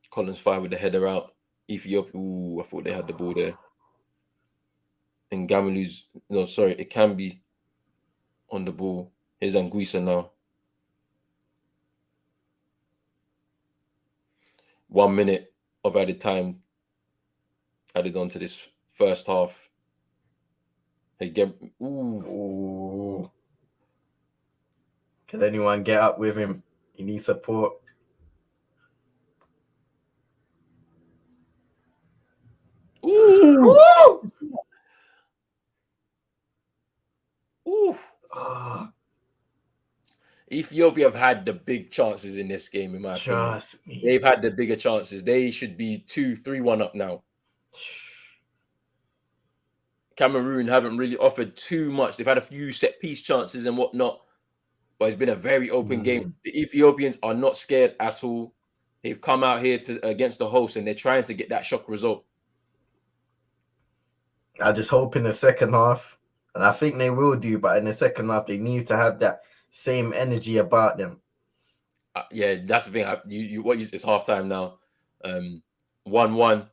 Collins Fai with the header out. Ethiopia. Ooh, I thought they had the ball there. And Gamalu's, no, sorry, it can be on the ball. Here's Anguissa now. 1 minute of added time added on to this first half. Hey, ooh. Can anyone get up with him? He needs support. Ooh. Ooh. Ethiopia have had the big chances in this game, in my opinion. They've had the bigger chances. They should be 2-3-1 up now. Cameroon haven't really offered too much. They've had a few set piece chances and whatnot, but it's been a very open game. The Ethiopians are not scared at all. They've come out here against the host and they're trying to get that shock result. I just hope in the second half, and I think they will do, but in the second half, they need to have that same energy about them. Yeah, that's the thing. It's halftime now. 1-1.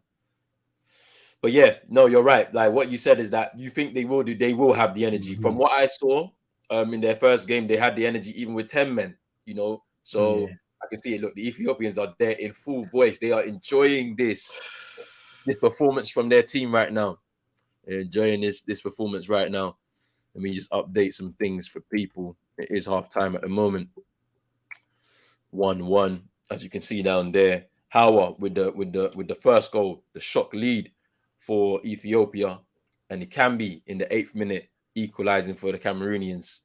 But yeah, no, you're right. Like what you said is that you think they will have the energy. From what I saw in their first game, they had the energy even with 10 men, you know. So I can see it. Look, the Ethiopians are there in full voice. They are enjoying this. this performance from their team right now. They're enjoying this performance right now. Let me just update some things for people. It is half time at the moment. 1-1, as you can see down there. Hawa with the first goal, the shock lead for Ethiopia, and it can be in the 8th minute equalizing for the Cameroonians.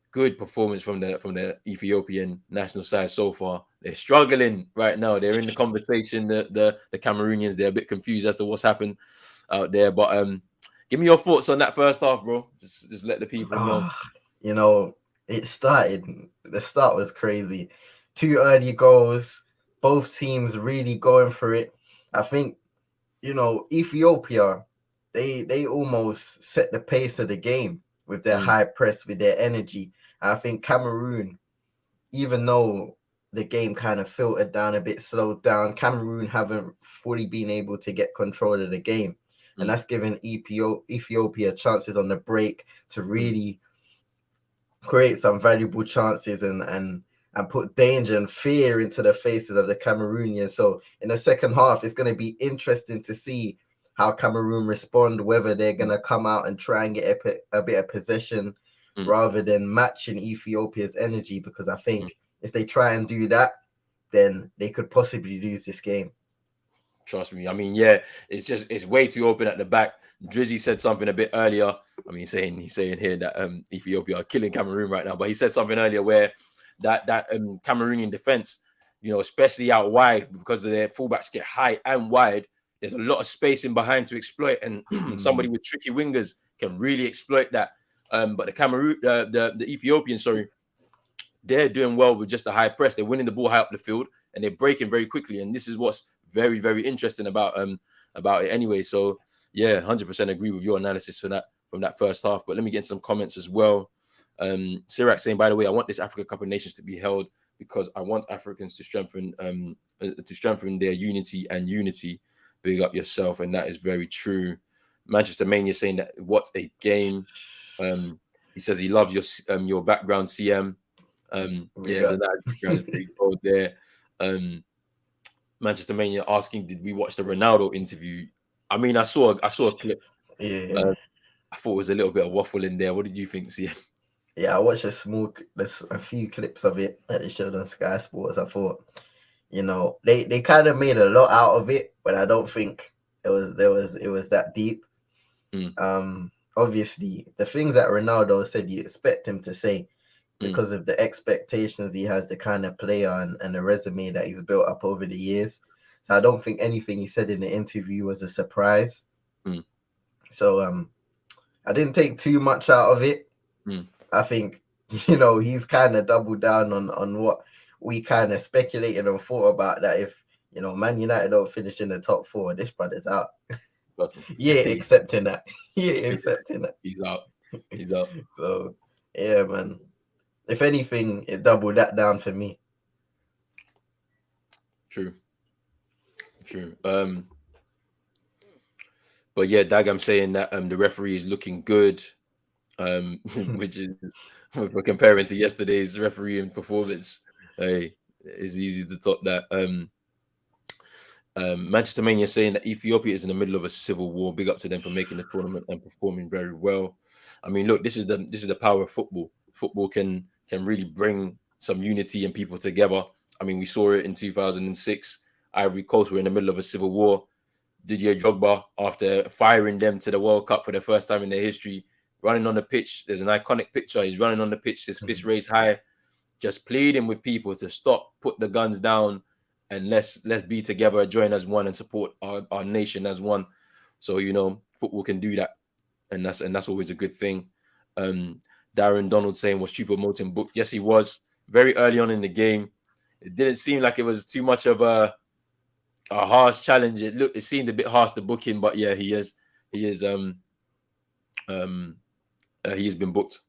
Good performance from the Ethiopian national side so far. They're struggling right now. They're in the conversation. The Cameroonians, they're a bit confused as to what's happened out there. But give me your thoughts on that first half, bro. Just let the people know. You know, it started. The start was crazy. 2 early goals. Both teams really going for it. I think, you know, Ethiopia, they almost set the pace of the game with their high press, with their energy. I think Cameroon, even though the game kind of filtered down a bit, slowed down, Cameroon haven't fully been able to get control of the game. And that's given Ethiopia chances on the break to really create some valuable chances and put danger and fear into the faces of the Cameroonians. So in the second half, it's going to be interesting to see how Cameroon respond, whether they're going to come out and try and get a bit of possession rather than matching Ethiopia's energy, because I think if they try and do that, then they could possibly lose this game. Trust me. I mean, yeah, it's way too open at the back. Drizzy said something a bit earlier. I mean, he's saying here that Ethiopia are killing Cameroon right now, but he said something earlier where that Cameroonian defense, you know, especially out wide, because their fullbacks get high and wide, there's a lot of space in behind to exploit, and somebody with tricky wingers can really exploit that. But the Ethiopians, they're doing well with just a high press. They're winning the ball high up the field and they're breaking very quickly. And this is what's very, very interesting about it anyway. So yeah, 100% agree with your analysis from that first half. But let me get some comments as well. Sirac saying, by the way, I want this Africa Cup of Nations to be held because I want Africans to strengthen their unity. Big up yourself, and that is very true. Manchester Mania saying that what a game. He says he loves your background, CM. Yeah, so that background is pretty cool there. Manchester Mania asking, did we watch the Ronaldo interview? I mean, I saw a clip. Yeah. I thought it was a little bit of waffle in there. What did you think, CM? Yeah, I watched there's a few clips of it that they showed on Sky Sports. I thought, you know, they kind of made a lot out of it, but I don't think it was that deep. Obviously, the things that Ronaldo said, you expect him to say because of the expectations he has, the kind of player and the resume that he's built up over the years. So I don't think anything he said in the interview was a surprise. So I didn't take too much out of it. I think, you know, he's kind of doubled down on what we kind of speculated and thought about, that if, you know, Man United don't finish in the top 4, this brother's out. Accepting that. Accepting that. He's out. So, yeah, man. If anything, it doubled that down for me. True. But yeah, Dagam saying that the referee is looking good, which is, we're comparing to yesterday's refereeing performance. Hey, it's easy to top that. Manchester Mania saying that Ethiopia is in the middle of a civil war. Big up to them for making the tournament and performing very well. I mean, look, this is the power of football. Football can really bring some unity and people together. I mean, we saw it in 2006. Ivory Coast were in the middle of a civil war. Didier Drogba, after firing them to the World Cup for the first time in their history, running on the pitch. There's an iconic picture. He's running on the pitch, his fist raised high, just pleading with people to stop, put the guns down, and let's be together, join as one, and support our nation as one. So, you know, football can do that, and that's always a good thing. Darren Donald saying, was Choupo-Moting booked? Yes, he was. Very early on in the game. It didn't seem like it was too much of a harsh challenge. It seemed a bit harsh to book him, but yeah, he has been booked.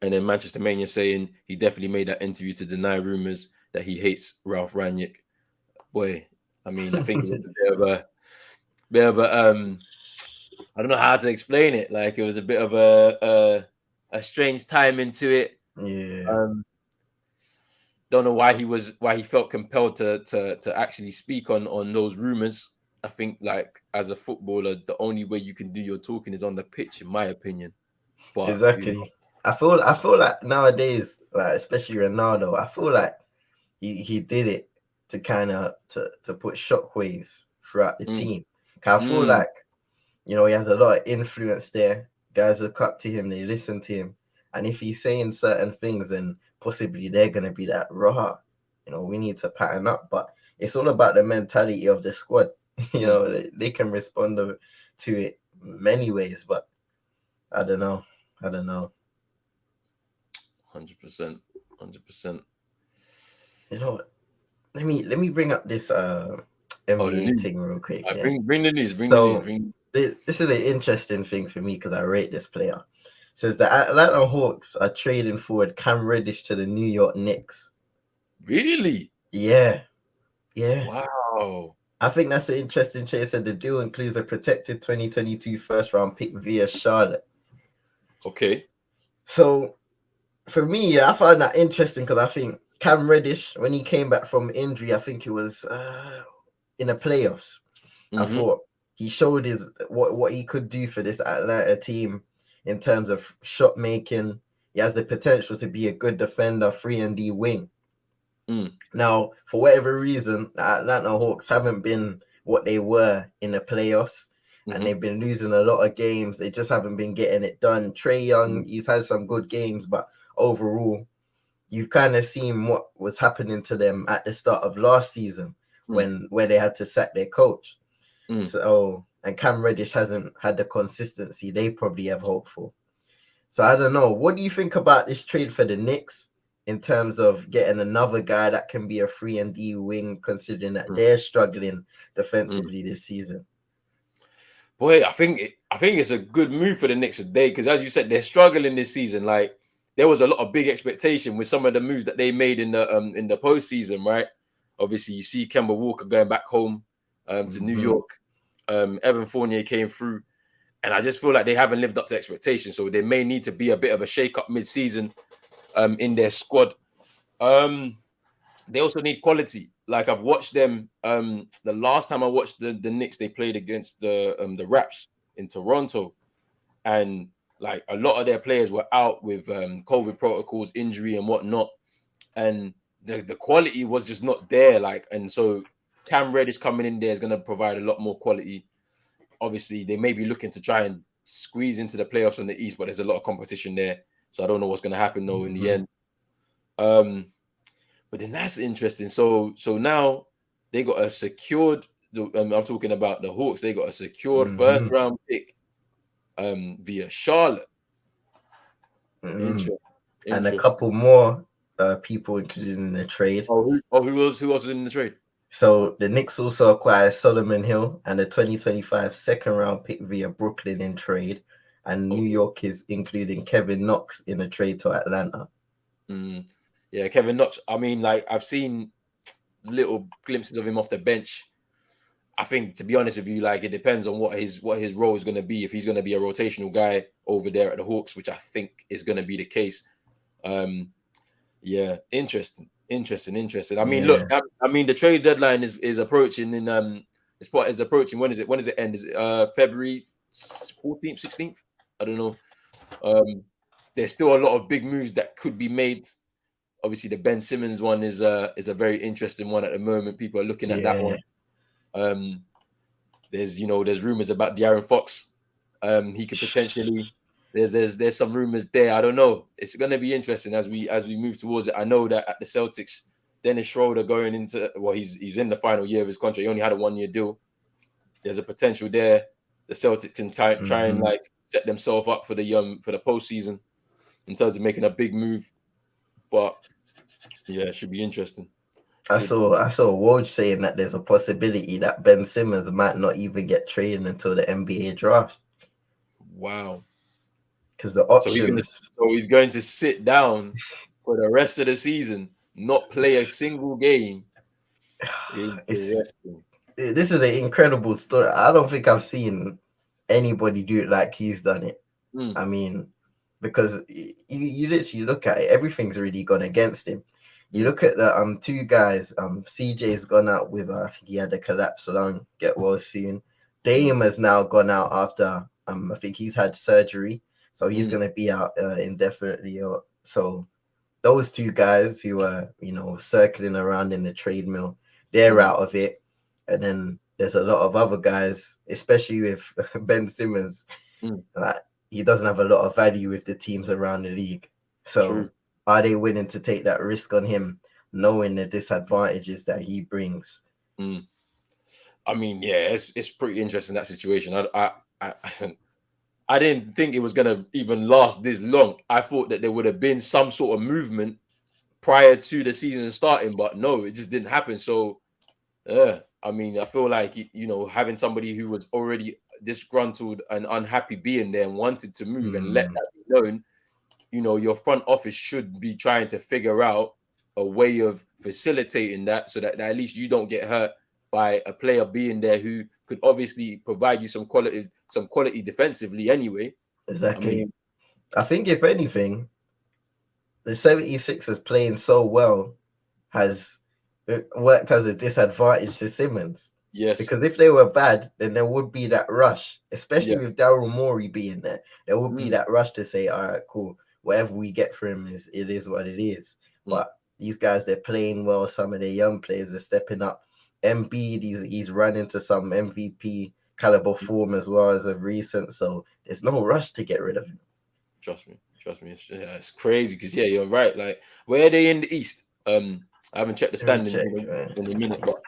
And then Manchester Mania saying he definitely made that interview to deny rumors that he hates Ralph Rangnick. Boy, I mean, I think it was a bit of a I don't know how to explain it. Like, it was a bit of a strange time into it. Yeah. Don't know why he felt compelled to actually speak on those rumors. I think like as a footballer, the only way you can do your talking is on the pitch, in my opinion. But Exactly. I feel like nowadays, like especially Ronaldo, I feel like he did it to kind of to put shockwaves throughout the mm, team. 'Cause I feel mm, like he has a lot of influence there. Guys look up to him, they listen to him, and if he's saying certain things, then possibly they're gonna be like, "Raw, we need to pattern up." But it's all about the mentality of the squad. mm. They can respond to it many ways, but I don't know. I don't know. 100%, 100%. You know what? Let me bring up this Oh, the NBA news. thing real quick. Yeah. Bring the news. Bring the news. So Bring. this is an interesting thing for me because I rate this player. It says the Atlanta Hawks are trading forward Cam Reddish to the New York Knicks. Really? Yeah. Wow. I think that's an interesting trade. It said the deal includes a protected 2022 first round pick via Charlotte. Okay. So for me, I found that interesting because I think Cam Reddish, when he came back from injury, I think it was in the playoffs. I Mm-hmm. thought he showed his what he could do for this Atlanta team in terms of shot making. He has the potential to be a good defender, 3-and-D wing. Mm. Now, for whatever reason, the Atlanta Hawks haven't been what they were in the playoffs, and Mm-hmm. they've been losing a lot of games. They just haven't been getting it done. Trae Young, he's had some good games, but overall, you've kind of seen what was happening to them at the start of last season where they had to sack their coach. Mm. So, and Cam Reddish hasn't had the consistency they probably have hoped for. So I don't know. What do you think about this trade for the Knicks in terms of getting another guy that can be a 3-and-D wing, considering that they're struggling defensively this season? Boy, I think it's a good move for the Knicks today because, as you said, they're struggling this season. Like there was a lot of big expectation with some of the moves that they made in the postseason, right? Obviously, you see Kemba Walker going back home to New York. Evan Fournier came through, and I just feel like they haven't lived up to expectations. So they may need to be a bit of a shake-up mid-season in their squad. They also need quality. Like I've watched them. The last time I watched the Knicks, they played against the Raps in Toronto, and like a lot of their players were out with COVID protocols, injury, and whatnot, and the quality was just not there. Like, and so Cam Reddish coming in there is going to provide a lot more quality. Obviously, they may be looking to try and squeeze into the playoffs from the East, but there's a lot of competition there, so I don't know what's going to happen though in the end. But then that's interesting. So now they got a secured. I'm talking about the Hawks. They got a secured first round pick via Charlotte. Interesting. And a couple more people included in the trade. Who else was in the trade? So the Knicks also acquired Solomon Hill and a 2025 second round pick via Brooklyn in trade. And New York is including Kevin Knox in a trade to Atlanta. Yeah, Kevin Knox. I mean, like I've seen little glimpses of him off the bench. I think, to be honest with you, like it depends on what his role is going to be. If he's going to be a rotational guy over there at the Hawks, which I think is going to be the case. Yeah, interesting. I mean, look, I mean, the trade deadline is approaching. Is approaching. When does it end? Is it February 14th, 16th? I don't know. There's still a lot of big moves that could be made. Obviously, the Ben Simmons one is a very interesting one at the moment. People are looking at that one. There's rumors about De'Aaron Fox. He could potentially. There's some rumors there. I don't know. It's going to be interesting as we move towards it. I know that at the Celtics, Dennis Schroeder going into he's in the final year of his contract. He only had a 1-year deal. There's a potential there. The Celtics can try and like set themselves up for the postseason in terms of making a big move. But yeah, it should be interesting. I saw Woj saying that there's a possibility that Ben Simmons might not even get traded until the NBA draft. Wow. Because the options. So he's going to sit down for the rest of the season, not play a single game. This is an incredible story. I don't think I've seen anybody do it like he's done it. I mean, because you literally look at it, everything's really gone against him. you look at the two guys. CJ's gone out with I think he had a collapse lung. Get well soon. Dame has now gone out after I think he's had surgery, so he's gonna be out indefinitely. Or so those two guys who are circling around in the trade mill, they're out of it, and then there's a lot of other guys, especially with Ben Simmons. Like, he doesn't have a lot of value with the teams around the league. So True. are they willing to take that risk on him, knowing the disadvantages that he brings? I mean, yeah, it's pretty interesting, that situation. I didn't think it was gonna even last this long. I thought that there would have been some sort of movement prior to the season starting, but no, it just didn't happen. So I mean, I feel like having somebody who was already disgruntled and unhappy being there and wanted to move and let that be known, your front office should be trying to figure out a way of facilitating that, so that at least you don't get hurt by a player being there who could obviously provide you some quality defensively anyway. Exactly. I think if anything, the 76ers playing so well has worked as a disadvantage to Simmons. Yes. Because if they were bad, then there would be that rush, especially with Daryl Morey being there. There would be that rush to say, all right, cool, whatever we get for him is what it is. But these guys, they're playing well. Some of their young players are stepping up. Embiid, he's run into some MVP caliber form as well as of recent. So there's no rush to get rid of him. Trust me. It's crazy because you're right. Like, where are they in the East? I haven't checked the standings in a minute, but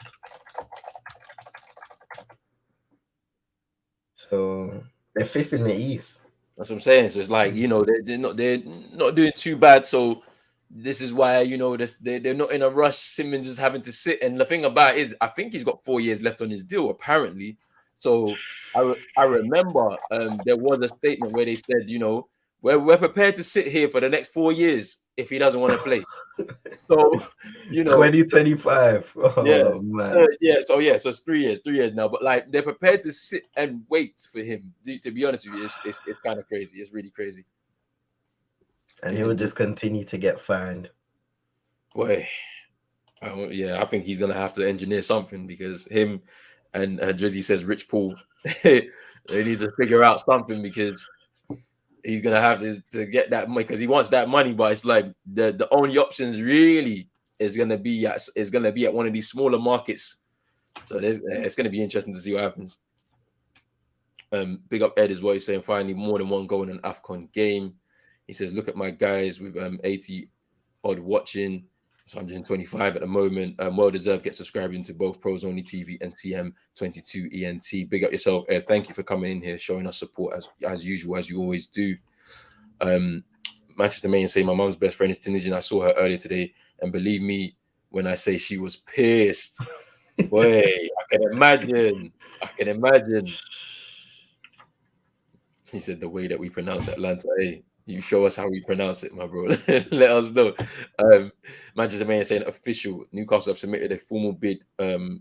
so they're fifth in the East. That's what I'm saying. So it's like, they're not doing too bad. So this is why, they're not in a rush. Simmons is having to sit. And the thing about it is, I think he's got 4 years left on his deal, apparently. So I remember there was a statement where they said, we're prepared to sit here for the next 4 years if he doesn't want to play. So, 2025. Oh, man. So it's 3 years now. But like, they're prepared to sit and wait for him. To be honest with you, it's kind of crazy. It's really crazy. And he will just continue to get fined. Boy, I think he's gonna have to engineer something, because him and Drizzy says Rich Paul, they need to figure out something, because he's gonna have to get that money, because he wants that money. But it's like the only options really is gonna be at one of these smaller markets. So it's gonna be interesting to see what happens. Big up Ed as well. He's saying finally more than one goal in an Afcon game. He says, look at my guys with 80 odd watching. It's 125 at the moment. Well deserved. Get subscribing to both Pros Only TV and CM22 ENT. Big up yourself, Ed. Thank you for coming in here, showing us support as usual, as you always do. Manchester Main saying, my mum's best friend is Tunisian. I saw her earlier today, and believe me when I say she was pissed. Boy, I can imagine. He said the way that we pronounce Atlanta. Hey, you show us how we pronounce it, my bro. Let us know. Manchester Mayor saying official. Newcastle have submitted a formal bid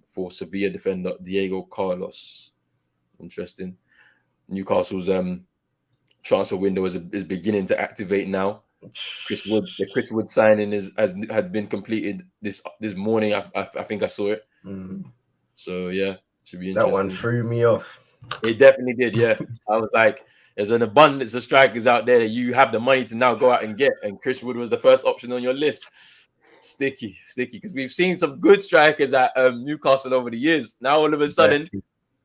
for Sevilla defender Diego Carlos. Interesting. Newcastle's transfer window is beginning to activate now. The Chris Wood signing had been completed this morning. I think I saw it. So yeah, should be interesting. That one threw me off. It definitely did. Yeah, I was like, there's an abundance of strikers out there that you have the money to now go out and get, and Chris Wood was the first option on your list. Sticky, because we've seen some good strikers at Newcastle over the years. Now all of a sudden,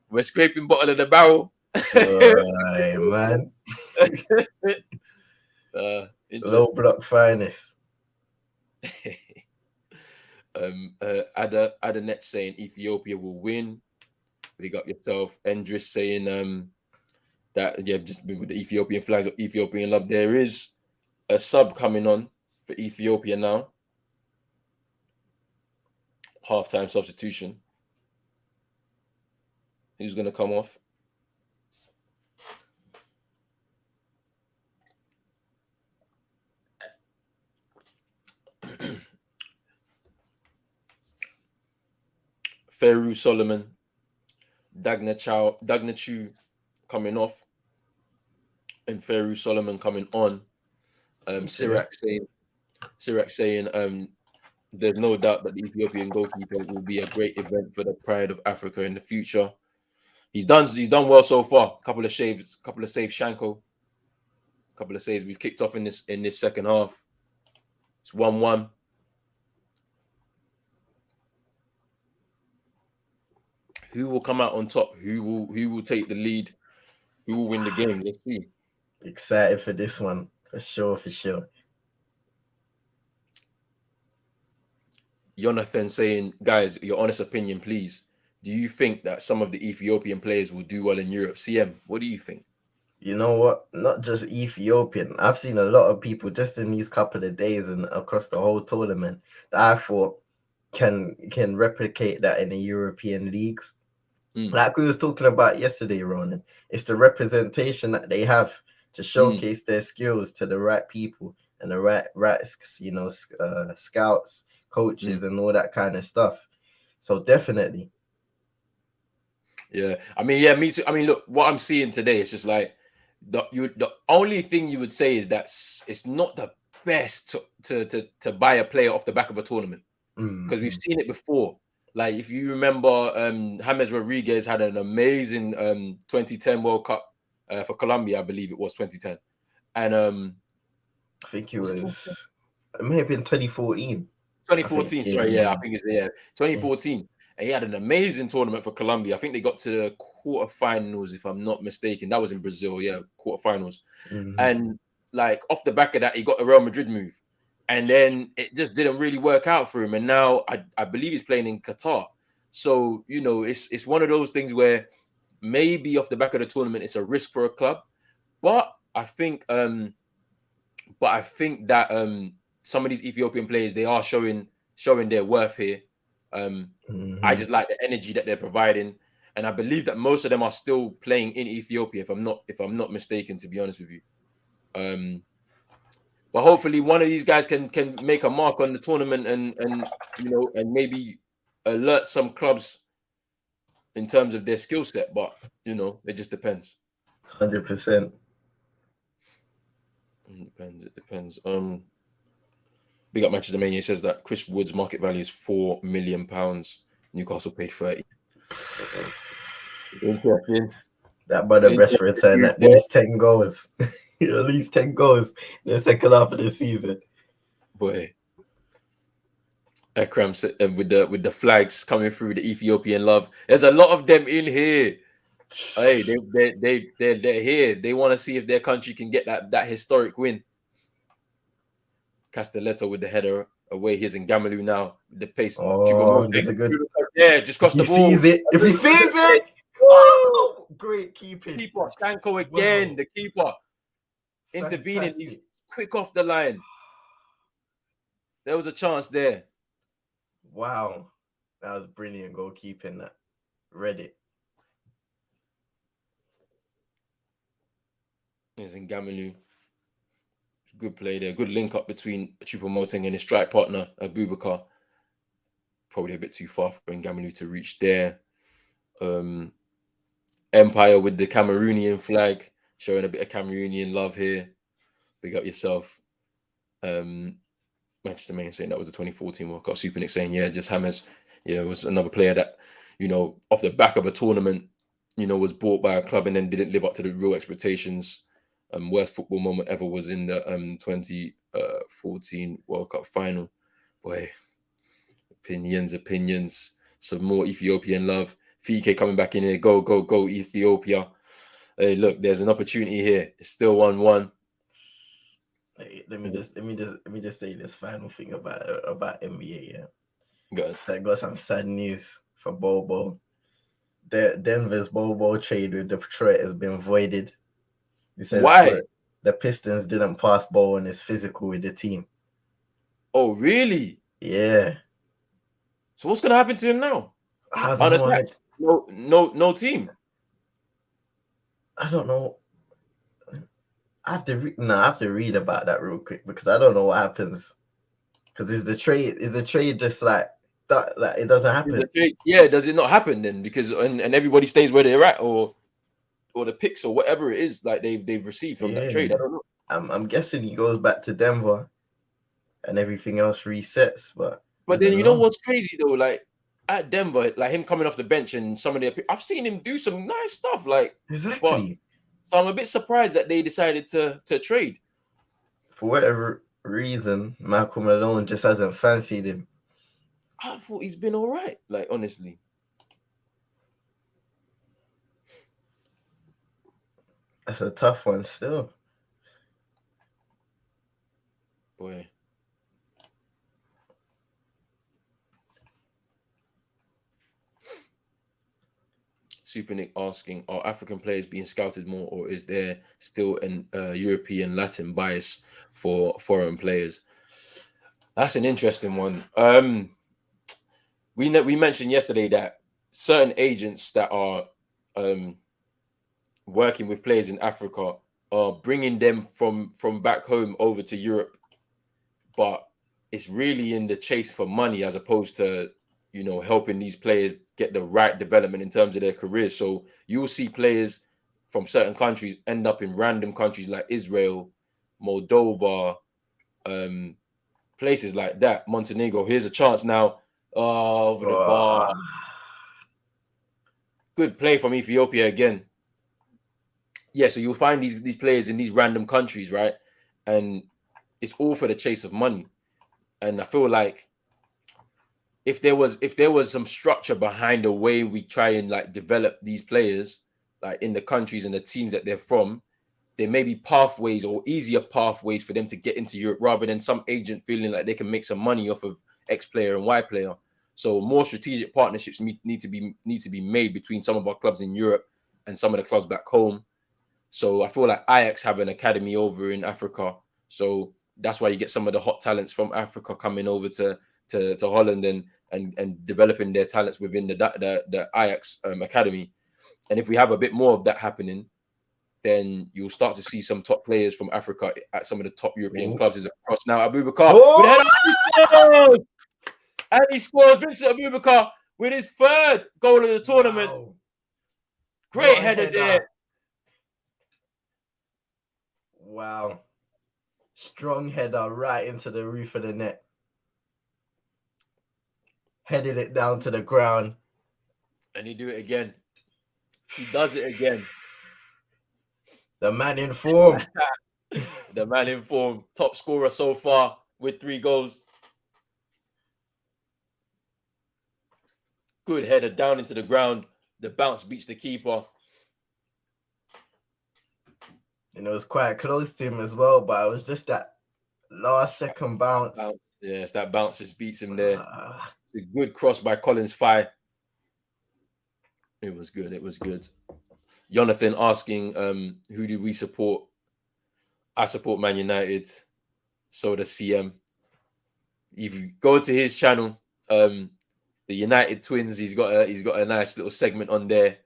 we're scraping bottom of the barrel. Man. Low block finest. Ada Net saying Ethiopia will win. Big up yourself. Endris saying that just with the Ethiopian flags of Ethiopian love. There is a sub coming on for Ethiopia now. Halftime substitution. Who's gonna come off? Ferru Solomon, Dagnachu coming off, and Ferru Solomon coming on. Sirac saying there's no doubt that the Ethiopian goalkeeper will be a great event for the pride of Africa in the future. He's done well so far. Couple of saves, Shanko. Couple of saves. We've kicked off in this second half. It's 1-1. Who will come out on top? Who will take the lead? Who will win the game? Let's see. Excited for this one, for sure. Jonathan saying, guys, your honest opinion, please. Do you think that some of the Ethiopian players will do well in Europe? CM, what do you think? You know what? Not just Ethiopian. I've seen a lot of people just in these couple of days and across the whole tournament that I thought can replicate that in the European leagues. Like we was talking about yesterday, Ronan. It's the representation that they have to showcase their skills to the right people and the right scouts, coaches, and all that kind of stuff. So definitely. Yeah, I mean, yeah, me too. I mean, look, what I'm seeing today is just like the only thing you would say is that it's not the best to buy a player off the back of a tournament, because we've seen it before. Like if you remember, James Rodriguez had an amazing 2010 World Cup for Colombia, I believe it was 2010, and I think it may have been 2014. 2014, sorry, yeah, I think it's 2014. And he had an amazing tournament for Colombia. I think they got to the quarterfinals, if I'm not mistaken. That was in Brazil, yeah, quarterfinals. And like off the back of that, he got a Real Madrid move. And then it just didn't really work out for him. And now I believe he's playing in Qatar. So, you know, it's one of those things where maybe off the back of the tournament, it's a risk for a club. But I think that some of these Ethiopian players, they are showing their worth here. I just like the energy that they're providing, and I believe that most of them are still playing in Ethiopia, if I'm not mistaken, to be honest with you. But hopefully one of these guys can make a mark on the tournament and maybe alert some clubs in terms of their skill set. But it just depends. 100%. It depends. Big up Manchester Mania says that Chris Wood's market value is £4 million. Newcastle paid 30. Interesting. That brother best return at least 10 goals. At least 10 goals in the second half of the season. Boy. Akram with the flags coming through, the Ethiopian love. There's a lot of them in here. Hey, they're here. They want to see if their country can get that historic win. Castelletto with the header away. He's in Gamalu now. The pace. Oh, that's a good. Yeah, just cross the ball. If he sees it, oh, great keeping. Keeper Stanko again. Wow. The keeper intervening. Fantastic. He's quick off the line. There was a chance there. Wow, that was brilliant goalkeeping. That read it. He's in Gamalu. Good play there. Good link up between Choupo-Moting and his strike partner, Abubakar. Probably a bit too far for Gamalu to reach there. Empire with the Cameroonian flag, showing a bit of Cameroonian love here. Big up yourself. Manchester Mania saying that was the 2014 World Cup. Super Nick saying, yeah, just Hammers. Yeah, it was another player that, off the back of a tournament, was bought by a club and then didn't live up to the real expectations. Worst football moment ever was in the 2014 World Cup final. Boy, opinions. Some more Ethiopian love. Fike coming back in here. Go Ethiopia. Hey, look, there's an opportunity here. It's still 1-1. Hey, let me just say this final thing about NBA. Yeah, I got some sad news for Bobo. Denver's Bobo trade with Detroit has been voided. He says why? The Pistons didn't pass ball on his physical with the team. Oh, really? Yeah. So what's gonna happen to him now? No team. I don't know. I have to read about that real quick because I don't know what happens. Because is the trade just like that? Like it doesn't happen? Does it not happen then? Because and everybody stays where they're at, or the picks or whatever it is like they've received from that trade. I don't know. I'm guessing he goes back to Denver, and everything else resets. But But then you know what's crazy though? Like at Denver, like him coming off the bench and some of the, I've seen him do some nice stuff. Like Exactly. So I'm a bit surprised that they decided to trade. For whatever reason, Michael Malone just hasn't fancied him. I thought he's been all right. Like honestly. That's a tough one still. Boy. Super Nick asking, are African players being scouted more, or is there still an European Latin bias for foreign players? That's an interesting one. We mentioned yesterday that certain agents that are working with players in Africa are bringing them from back home over to Europe, but it's really in the chase for money as opposed to, you know, helping these players get the right development in terms of their careers. So you'll see players from certain countries end up in random countries like Israel, Moldova, places like that, Montenegro. Here's a chance now, over the bar. Good play from Ethiopia again. Yeah, so you'll find these players in these random countries, right? And it's all for the chase of money. And I feel like if there was some structure behind the way we try and like develop these players, like in the countries and the teams that they're from, there may be pathways or easier pathways for them to get into Europe rather than some agent feeling like they can make some money off of X player and Y player. So more strategic partnerships need to be made between some of our clubs in Europe and some of the clubs back home. So I feel like Ajax have an academy over in Africa. So that's why you get some of the hot talents from Africa coming over to Holland and developing their talents within the Ajax academy. And if we have a bit more of that happening, then you'll start to see some top players from Africa at some of the top European clubs. Is across now. Abubakar with header, and he scores. Vincent Abubakar with his third goal of the tournament. Wow. Great header there. Wow. Strong header right into the roof of the net. Headed it down to the ground. And he do it again. He does it again. The man in form. The man in form. Top scorer so far with 3 goals. Good header down into the ground. The bounce beats the keeper. And it was quite close to him as well, but it was just that last second bounce. Yes, that bounce just beats him there. It's a good cross by Collins Fye. It was good. It was good. Jonathan asking, who do we support? I support Man United. So does CM. If you go to his channel, the United Twins, he's got a nice little segment on there.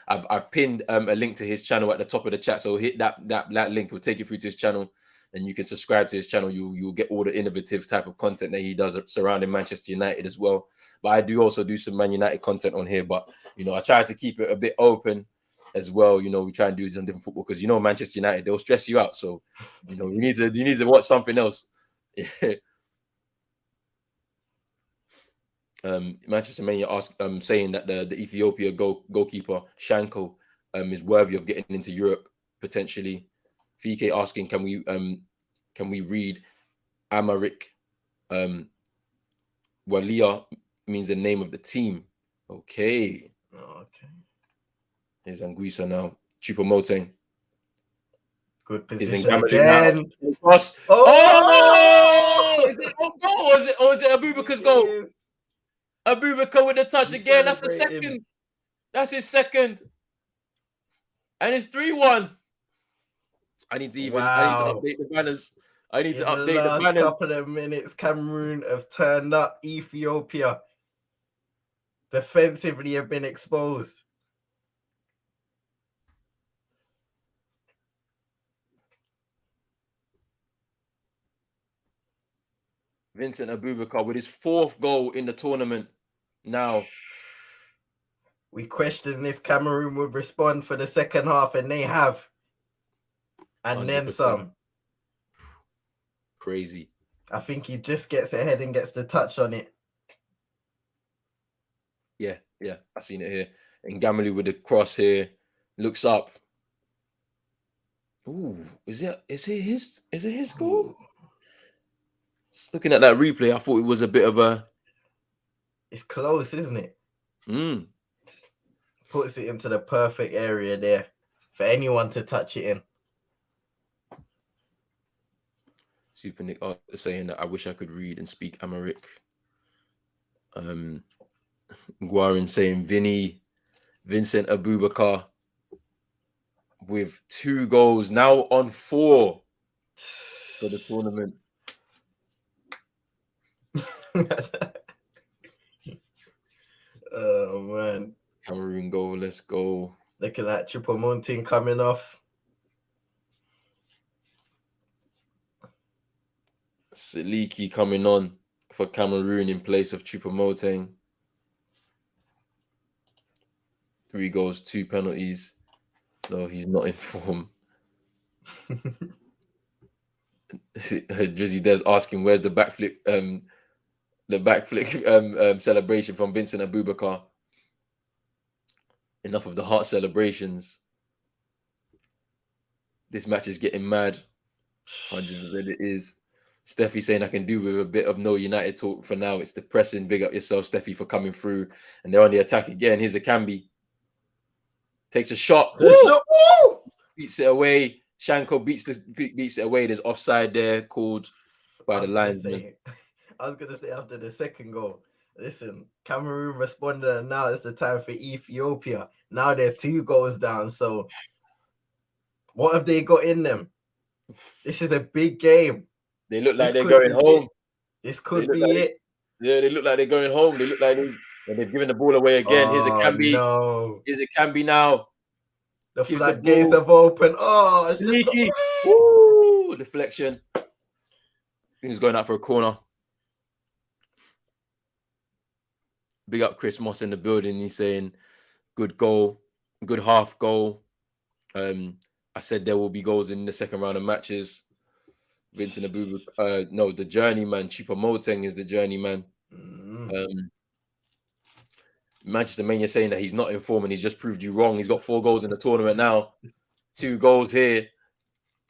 I've pinned a link to his channel at the top of the chat. So hit that link, will take you through to his channel, and you can subscribe to his channel. You'll get all the innovative type of content that he does surrounding Manchester United as well. But I do also do some Man United content on here. But you know, I try to keep it a bit open as well. You know, we try and do some different football because you know Manchester United, they'll stress you out. So you know, you need to watch something else. Manchester Mania saying that the Ethiopia goalkeeper Shanko is worthy of getting into Europe potentially. VK asking, can we read Amarik? Walia means the name of the team. Okay. Okay. Here's Anguissa now. Choupo-Moting. Good position again. Cross. Oh! Is it on goal or is it Abubakar's goal? Abubakar with the touch again. That's the second. That's his second. And it's 3-1. I need to update the banners. I need to update the banners. In the last couple of minutes, Cameroon have turned up. Ethiopia defensively have been exposed. Vincent Abubakar with his 4th goal in the tournament. Now, we questioned if Cameroon would respond for the second half, and they have. And 100%. Then some. Crazy. I think he just gets ahead and gets the touch on it. Yeah, I've seen it here. And Gamelu with the cross here, looks up. Ooh, is it his goal? Just looking at that replay, I thought it was a bit of a. It's close, isn't it? Mm. Puts it into the perfect area there for anyone to touch it in. Super Nick saying that I wish I could read and speak Amharic. Guarin saying Vincent Abubakar with 2 goals, now on 4 for the tournament. Oh man. Cameroon goal, let's go. Looking at Choupo-Moting coming off. Siliki coming on for Cameroon in place of Choupo-Moting. 3 goals, 2 penalties. No, he's not in form. Drizzy Des asking where's the backflip celebration from Vincent Abubakar. Enough of the heart celebrations. This match is getting mad. 100% it is. Steffi saying I can do with a bit of no United talk for now. It's depressing. Big up yourself, Steffi, for coming through. And they're on the attack again. Here's a Cambi. Takes a shot. Woo! Beats it away. Shanko beats it away. There's offside there called by the linesman. I was gonna say after the second goal. Listen, Cameroon responded, and now it's the time for Ethiopia. Now they're 2 goals down. So what have they got in them? This is a big game. They look like they're going home. This could be it. Yeah, they look like they're going home. They look like they've given the ball away again. Here's a Cambi. No. Here's a Cambi now. The floodgates have opened. Oh, it's sneaky. Woo! Deflection. He's going out for a corner. Big up Chris Moss in the building. He's saying, good goal, good half goal. I said there will be goals in the second round of matches. Vincent Abubu, no, the journeyman. Choupo-Moting is the journeyman. Manchester Mania saying that he's not in form and he's just proved you wrong. He's got 4 goals in the tournament now. 2 goals here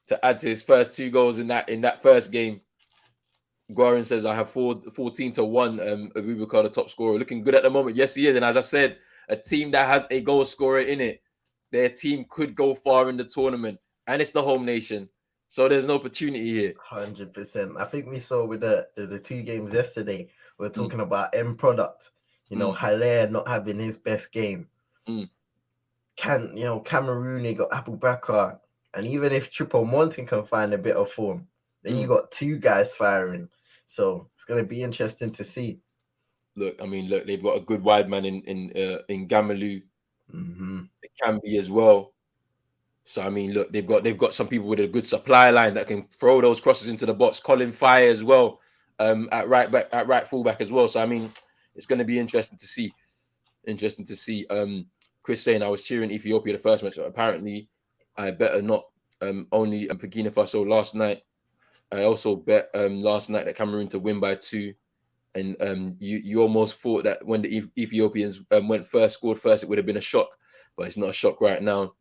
to add to his first 2 goals in that first game. Guarin says I have 14-1. Abubakar, the top scorer, looking good at the moment. Yes, he is. And as I said, a team that has a goal scorer in it, their team could go far in the tournament, and it's the home nation. So there's an opportunity here. 100%. I think we saw with the 2 games yesterday, we're talking about end product. You know, Haller not having his best game. Cameroon, they got Abubakar. And even if Choupo-Moting can find a bit of form, then you got 2 guys firing. So it's going to be interesting to see. Look, they've got a good wide man in Gamelu. It can be as well. So look, they've got some people with a good supply line that can throw those crosses into the box. Colin Fire as well, at right fullback as well. So it's going to be interesting to see. Chris saying I was cheering Ethiopia the first match. Apparently, I better not. Only Burkina Faso last night. I also bet last night that Cameroon to win by 2. And you almost thought that when the Ethiopians scored first, it would have been a shock, but it's not a shock right now.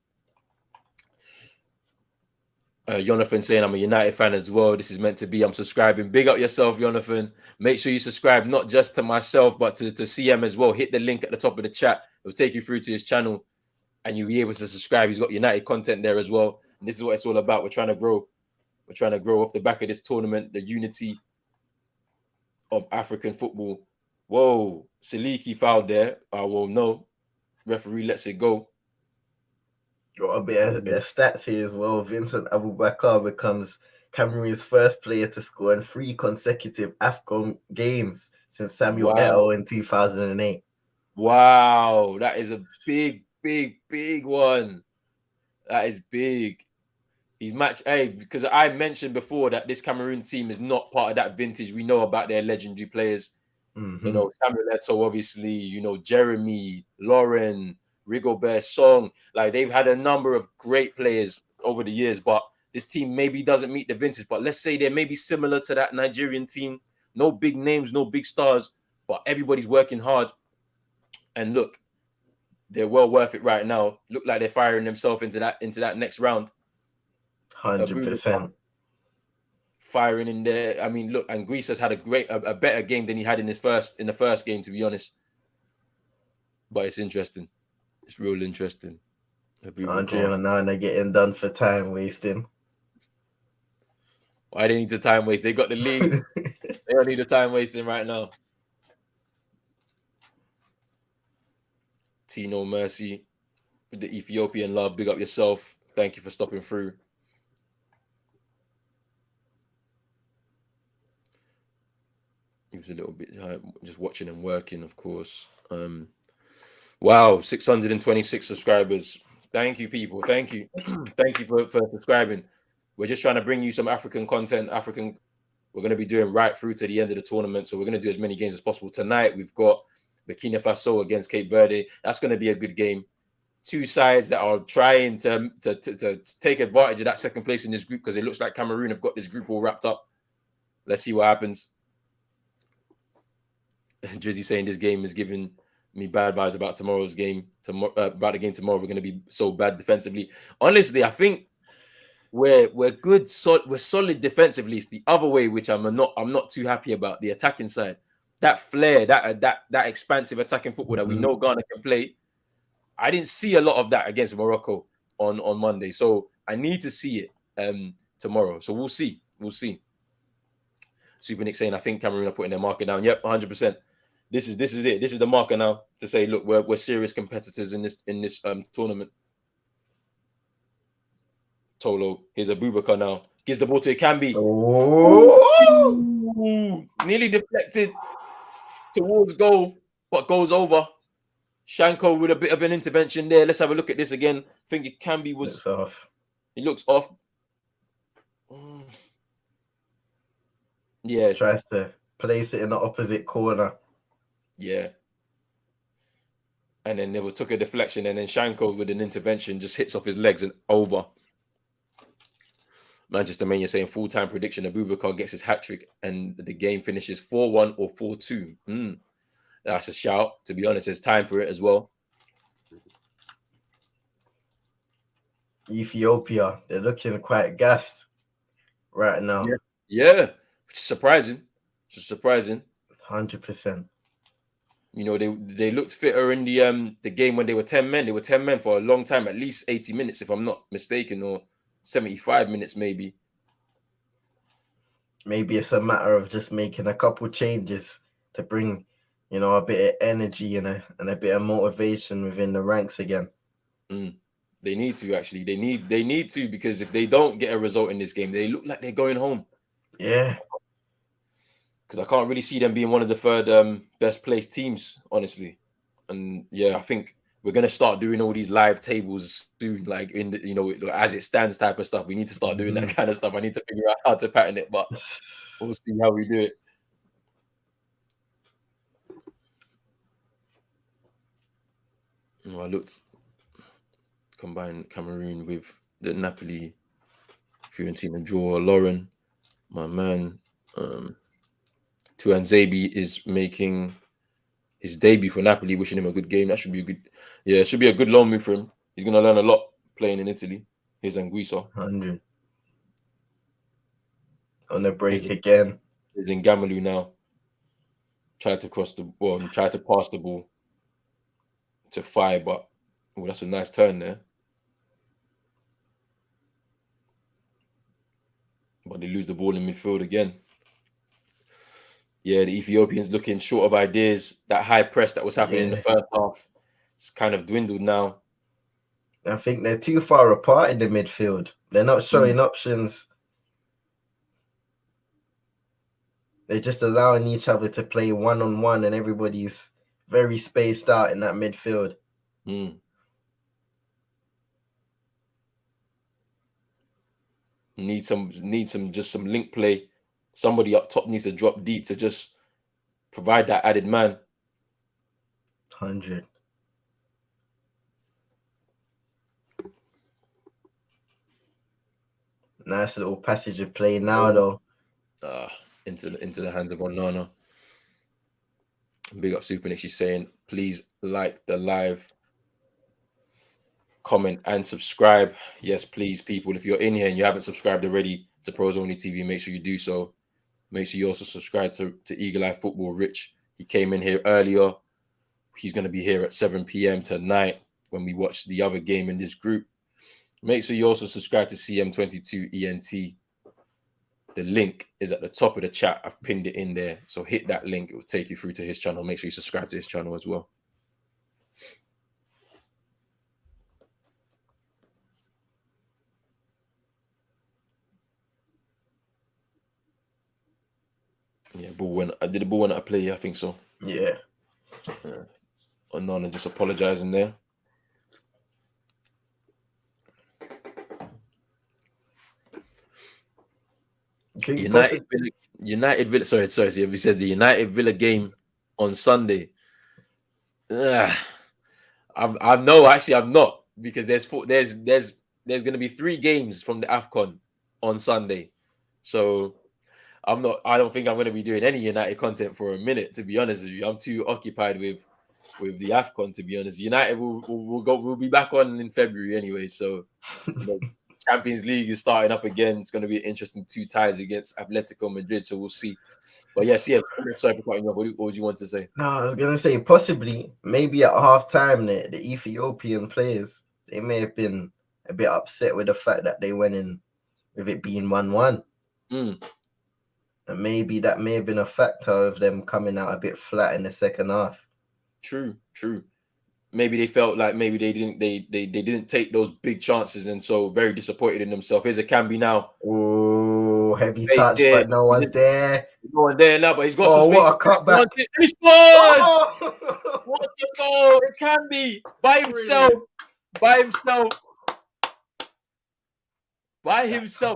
Jonathan saying I'm a United fan as well. This is meant to be. I'm subscribing. Big up yourself, Jonathan. Make sure you subscribe not just to myself, but to CM as well. Hit the link at the top of the chat. It'll take you through to his channel, and you'll be able to subscribe. He's got United content there as well. And this is what it's all about. We're trying to grow. We're trying to grow off the back of this tournament, the unity of African football. Whoa, Siliki fouled there. Well, no. Referee lets it go. Got a bit of stats here as well. Vincent Abubakar becomes Cameroon's first player to score in 3 consecutive Afcon games since Samuel Eto'o in 2008. Wow, that is a big one. That is big. He's match A, because I mentioned before that this Cameroon team is not part of that vintage. We know about their legendary players. Samuel Eto'o, obviously, Jeremy, Lauren, Rigobert, Song. Like, they've had a number of great players over the years, but this team maybe doesn't meet the vintage, but let's say they're maybe similar to that Nigerian team. No big names, no big stars, but everybody's working hard. And look, they're well worth it right now. Look like they're firing themselves into that next round. 100%. Firing in there. I mean, look, and Greece has had a better game than he had in the first game, to be honest. But it's interesting. It's real interesting. Andre and Nana getting done for time wasting. Why they need the time waste? They got the league. They don't need the time wasting right now. Tino Mercy with the Ethiopian love. Big up yourself. Thank you for stopping through. He was a little bit just watching and working, of course. Wow, 626 subscribers. Thank you, people. Thank you. Thank you for subscribing. We're just trying to bring you some African content. We're going to be doing right through to the end of the tournament. So we're going to do as many games as possible. Tonight, we've got Burkina Faso against Cape Verde. That's going to be a good game. Two sides that are trying to take advantage of that second place in this group, because it looks like Cameroon have got this group all wrapped up. Let's see what happens. Drizzy saying this game is giving me bad vibes about tomorrow's game. About the game tomorrow, we're going to be so bad defensively. Honestly, I think we're good. We're solid defensively. It's the other way which I'm not too happy about. The attacking side, that flair, that expansive attacking football that we know Ghana can play. I didn't see a lot of that against Morocco on Monday, so I need to see it tomorrow. So we'll see. Super Nick saying, I think Cameroon are putting their marker down. Yep, 100%. This is it. This is the marker now to say, look, we're serious competitors in this tournament. Tolo, here's Abubakar now. Gives the ball to Ikambi. Oh! Nearly deflected towards goal, but goes over. Shanko with a bit of an intervention there. Let's have a look at this again. I think Ikambi was off. He looks off. Yeah. Tries to place it in the opposite corner. Yeah. And then took a deflection, and then Shanko with an intervention just hits off his legs and over. Manchester Mania saying full-time prediction. Abubakar gets his hat-trick and the game finishes 4-1 or 4-2. That's a shout. To be honest, there's time for it as well. Ethiopia, they're looking quite gassed right now. Yeah. Which is surprising. 100%. You know, they looked fitter in the game when they were 10 men. They were 10 men for a long time, at least 80 minutes, if I'm not mistaken, or 75 minutes maybe. Maybe it's a matter of just making a couple changes to bring, a bit of energy and a bit of motivation within the ranks again. They need to, actually. They need to, because if they don't get a result in this game, they look like they're going home. Yeah. Because I can't really see them being one of the third best placed teams, honestly. And yeah, I think we're gonna start doing all these live tables soon, like in the, as it stands type of stuff. We need to start doing that kind of stuff. I need to figure out how to pattern it, but we'll see how we do it. I looked, combine Cameroon with the Napoli Fiorentina draw. Lauren, my man, Tuanzebe is making his debut for Napoli. Wishing him a good game. That should be a good. Yeah, it should be a good loan move for him. He's gonna learn a lot playing in Italy. Here's Anguissa. 100. On the break again. He's in Gamalu now. Tried to pass the ball to Fai, but that's a nice turn there. But they lose the ball in midfield again. Yeah, the Ethiopians looking short of ideas. That high press that was happening in the first half, it's kind of dwindled now. I think they're too far apart in the midfield. They're not showing options. They're just allowing each other to play one-on-one, and everybody's very spaced out in that midfield. Need some link play. Somebody up top needs to drop deep to just provide that added man. 100. Nice little passage of play now, though. Into the hands of Onana. Big up Super Nick. She's saying, please like the live, comment and subscribe. Yes, please, people. If you're in here and you haven't subscribed already to Pros Only TV, make sure you do so. Make sure you also subscribe to Eagle Eye Football. Rich, he came in here earlier. He's going to be here at 7 p.m. tonight when we watch the other game in this group. Make sure you also subscribe to CM22ENT. The link is at the top of the chat. I've pinned it in there. So hit that link. It will take you through to his channel. Make sure you subscribe to his channel as well. Yeah, did the ball when I play? I think so. Yeah. Onana just apologizing there. United Villa. Sorry. He says the United Villa game on Sunday. I'm not, because there's going to be 3 games from the Afcon on Sunday, so I don't think I'm going to be doing any United content for a minute, to be honest with you. I'm too occupied with the Afcon, to be honest. United we'll be back on in February anyway, so Champions League is starting up again. It's going to be an interesting 2 ties against Atletico Madrid, so we'll see. But yes, sorry for cutting off. What would you want to say? No, I was gonna say possibly, maybe at half time, the Ethiopian players, they may have been a bit upset with the fact that they went in with it being 1-1. And maybe that may have been a factor of them coming out a bit flat in the second half. True. Maybe they felt like maybe they didn't take those big chances, and so very disappointed in themselves. Here's a Cambi now. Oh, heavy touch, but no one's there. No one there now, but he's got some space. What a cutback! He scores! Oh! What a goal! It can be by himself. It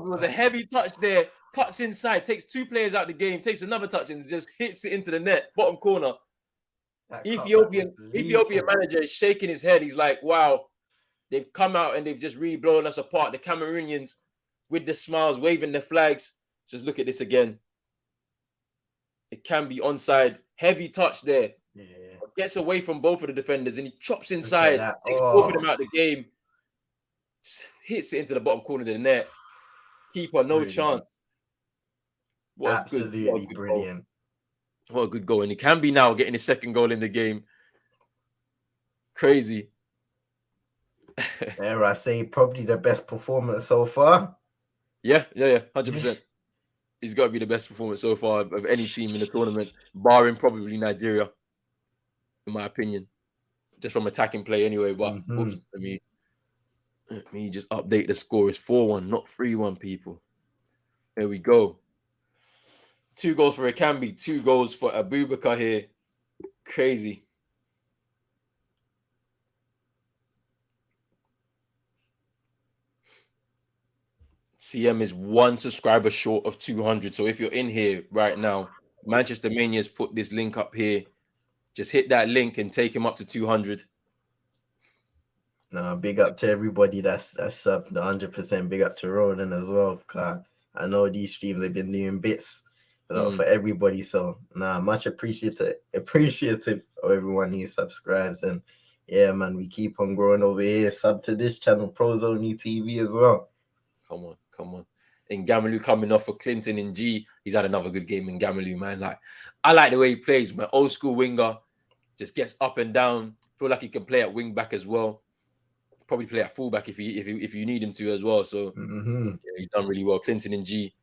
was a heavy touch there. Cuts inside, takes 2 players out of the game, takes another touch, and just hits it into the net, bottom corner. Ethiopian manager is shaking his head. He's like, wow, they've come out and they've just really blown us apart. The Cameroonians with the smiles, waving their flags. Just look at this again. It can be onside. Heavy touch there. Yeah. Gets away from both of the defenders and he chops inside. Takes both of them out of the game. Just hits it into the bottom corner of the net. Keeper, no chance. Absolutely brilliant. What a good goal. And he can be now getting his second goal in the game. Crazy. I say probably the best performance so far. Yeah, 100%. He's got to be the best performance so far of any team in the tournament, barring probably Nigeria, in my opinion. Just from attacking play anyway. But oops, let me just update the score. It's 4-1, not 3-1, people. There we go. 2 goals for Akambi, 2 goals for Abubakar here. Crazy. CM is 1 subscriber short of 200. So if you're in here right now, Manchester Mania's put this link up here. Just hit that link and take him up to 200. No, big up to everybody that's subbed. 100% big up to Roland as well. I know these streams have been doing bits for everybody. So much appreciative of everyone who subscribes. And yeah, man, we keep on growing over here. Sub to this channel, Pros Only TV as well. Come on. And Gamalu coming off for Clinton in G. He's had another good game in Gamalu, man. Like, I like the way he plays. My old school winger just gets up and down. Feel like he can play at wing back as well. Probably play at fullback if you need him to as well. So yeah, he's done really well. Clinton in G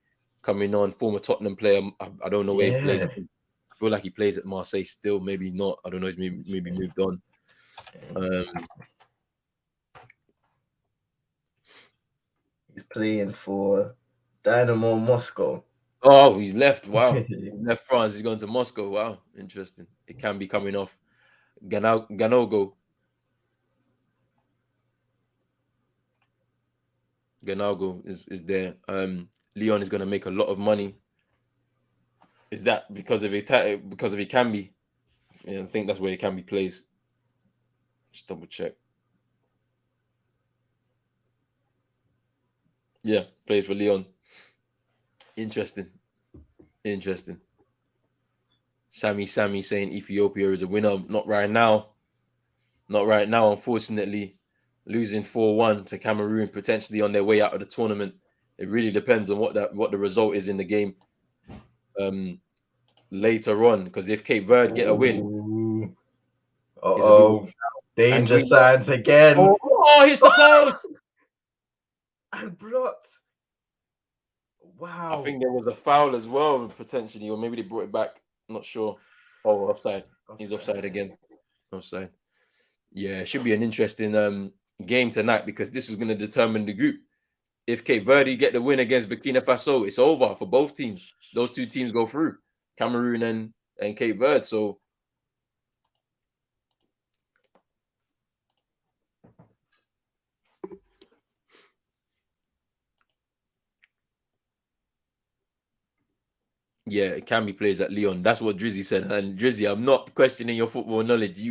coming on, former Tottenham player. I don't know where he plays. I feel like he plays at Marseille still. Maybe not. I don't know. He's maybe moved on. He's playing for Dynamo Moscow. Oh, he's left. Wow. He left France. He's gone to Moscow. Wow. Interesting. It can be coming off. Ganago is there. Leon is going to make a lot of money. Is that because of Ikambi? Yeah, I think that's where Ikambi plays. Just double check. Yeah, plays for Leon. Interesting. Sammy saying Ethiopia is a winner. Not right now. Unfortunately. Losing 4-1 to Cameroon, potentially on their way out of the tournament. It really depends on what the result is in the game later on. Because if Cape Verde get a win, and danger we know, signs again. Here's the post. And blocked. I Wow. think there was a foul as well, potentially, or maybe they brought it back. Not sure. Oh, offside. He's offside again. Offside. Yeah, it should be an interesting game tonight because this is going to determine the group. If Cape Verde get the win against Burkina Faso, it's over for both teams. Those two teams go through, Cameroon and Cape Verde. So yeah, it can be plays at Leon. That's what Drizzy said. And Drizzy, I'm not questioning your football knowledge.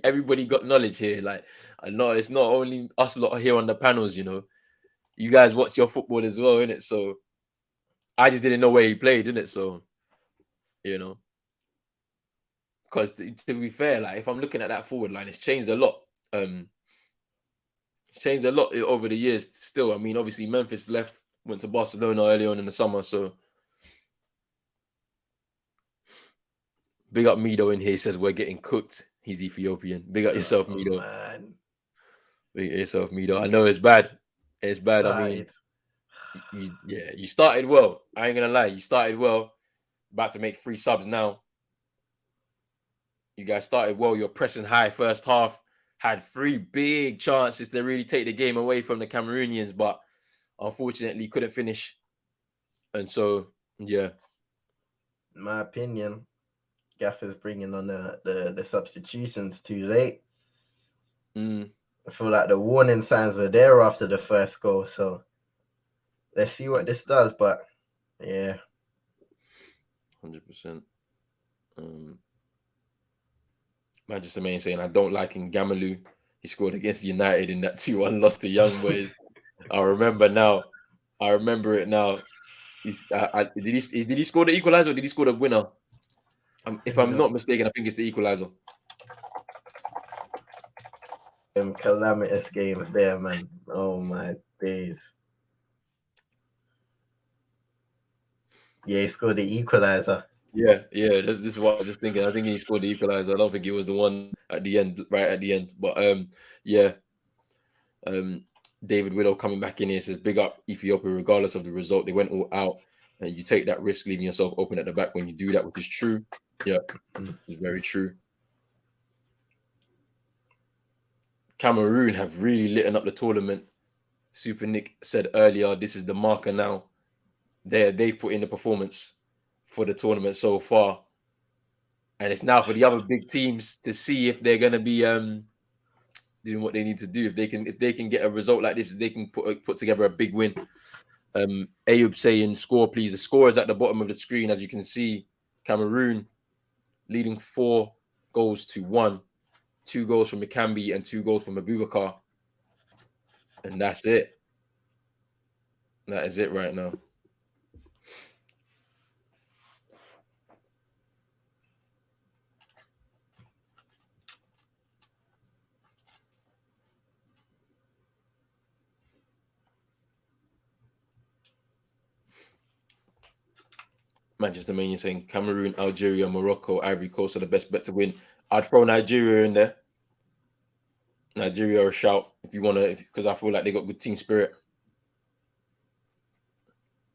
Everybody got knowledge here. Like I know it's not only us lot here on the panels, you know. You guys watch your football as well, innit? So I just didn't know where he played, innit? So, you know. Because to be fair, like if I'm looking at that forward line, it's changed a lot. It's changed a lot over the years. Still, I mean, obviously Memphis left, went to Barcelona early on in the summer. So big up Mido in here. He says we're getting cooked. He's Ethiopian. Big up yourself, Mido. Man. Big up yourself, Mido. I know it's bad. It's bad. I mean, you started well. I ain't gonna lie. You started well. About to make 3 subs now. You guys started well. You're pressing high first half. Had 3 big chances to really take the game away from the Cameroonians, but unfortunately couldn't finish. And so, yeah. In my opinion, Gaffer's bringing on the substitutions too late. I feel like the warning signs were there after the first goal. So let's see what this does. But yeah. 100%. Manchester Main saying, I don't like Ngamalu. He scored against United in that 2-1 loss to Young Boys. I remember now. I remember it now. Did he score the equalizer or did he score the winner? If I'm not mistaken, I think it's the equalizer. Them calamitous games there, man. Oh my days. Yeah, he scored the equalizer. Yeah. This is what I was just thinking. I think he scored the equalizer. I don't think it was the one at the end, right at the end. But yeah. David Widow coming back in here says, big up Ethiopia, regardless of the result. They went all out. And you take that risk, leaving yourself open at the back when you do that, which is true. Yeah, it's very true. Cameroon have really lit up the tournament. Super Nick said earlier, this is the marker now. They've put in the performance for the tournament so far. And it's now for the other big teams to see if they're going to be doing what they need to do. If they can get a result like this, they can put together a big win. Ayub saying, score please. The score is at the bottom of the screen. As you can see, Cameroon leading 4-1. 2 goals from Mikambi and 2 goals from Abubakar. And that's it. That is it right now. Manchester Mania saying Cameroon, Algeria, Morocco, Ivory Coast are the best bet to win. I'd throw Nigeria in there. Nigeria or a shout if you want to, because I feel like they got good team spirit.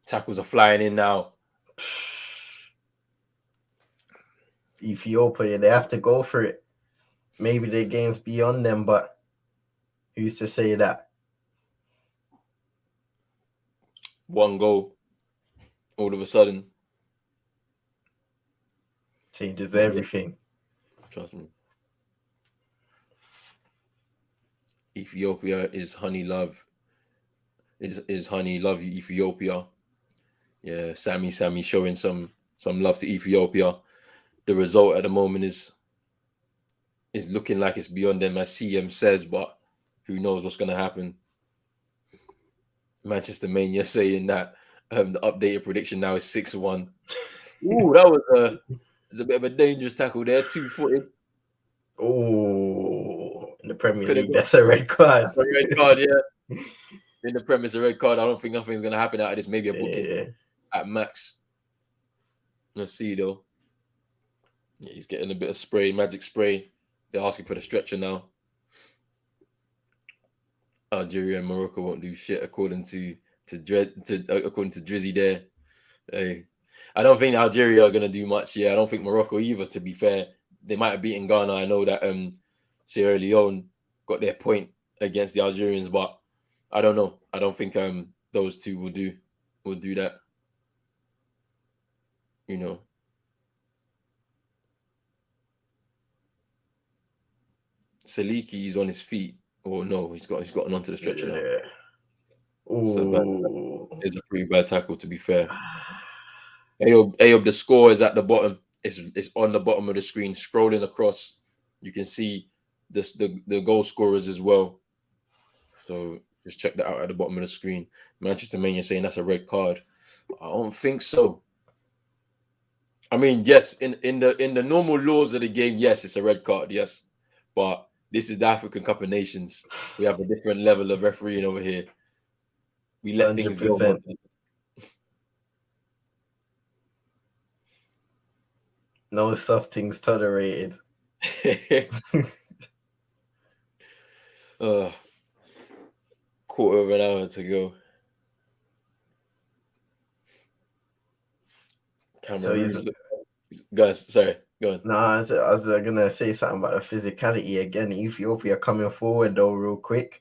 Tackles are flying in now. Ethiopia, they have to go for it. Maybe the game's beyond them, but who's to say that? 1 goal. All of a sudden. Changes everything. Trust me. Ethiopia is honey love. Is honey love you, Ethiopia. Yeah, Sammy showing some love to Ethiopia. The result at the moment is looking like it's beyond them, as CM says, but who knows what's going to happen. Manchester Mania saying that the updated prediction now is 6-1. Ooh, that was a bit of a dangerous tackle there, 2-footed. Oh, in the Premier Could have League, got that's a red card. a red card, yeah. In the premise, a red card. I don't think nothing's gonna happen out of this. Maybe a booking Yeah. at max. Let's see though. Yeah, he's getting a bit of spray, magic spray. They're asking for the stretcher now. Algeria and Morocco won't do shit according to Drizzy there. Hey, I don't think Algeria are gonna do much. Yeah, I don't think Morocco either. To be fair, they might have beaten Ghana. I know that Sierra Leone got their point against the Algerians, but I don't know. I don't think those two will do that. You know. Saliki is on his feet. Oh no, he's gotten onto the stretcher now. Oh, It's a pretty bad tackle, to be fair. Ayob, the score is at the bottom. It's on the bottom of the screen. Scrolling across, you can see the goal scorers as well. So just check that out at the bottom of the screen. Manchester Mania saying that's a red card. I don't think so. I mean, yes, in the normal laws of the game, yes, it's a red card, yes. But this is the African Cup of Nations. We have a different level of refereeing over here. We let things go. 100%. No soft things tolerated. Quarter of an hour to go. Cameroon. Guys, sorry, go on. No, I was gonna say something about the physicality again. Ethiopia coming forward though, real quick.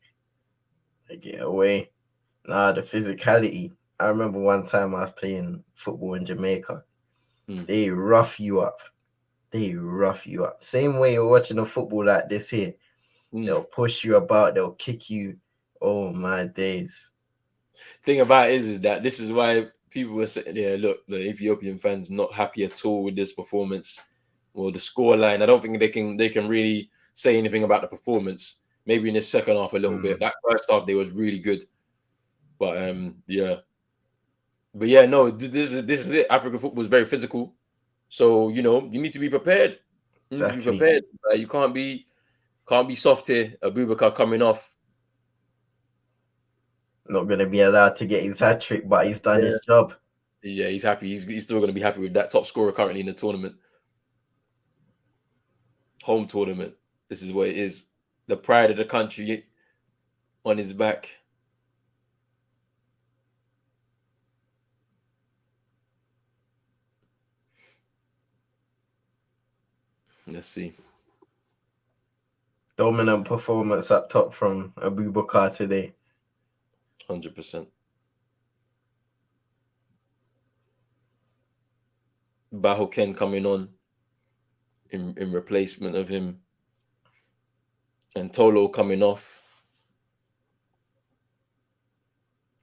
They get away. Nah, the physicality. I remember one time I was playing football in Jamaica. They rough you up. Same way you're watching a football like this here. They'll push you about. They'll kick you. Oh my days. Thing about it is that this is why people were saying, yeah, look, the Ethiopian fans not happy at all with this performance or the scoreline. I don't think they can really say anything about the performance. Maybe in the second half a little bit. That first half they was really good, but yeah. But yeah, no, this is it. African football is very physical, so you need to be prepared. You need to be prepared. You can't be soft here. Abubakar coming off. Not gonna be allowed to get his hat trick, but he's done his job. Yeah, he's happy. He's still gonna be happy with that top scorer currently in the tournament. Home tournament. This is what it is. The pride of the country on his back. Let's see. Dominant performance up top from Abubakar today. 100%. Bahoken coming on in replacement of him. And Tolo coming off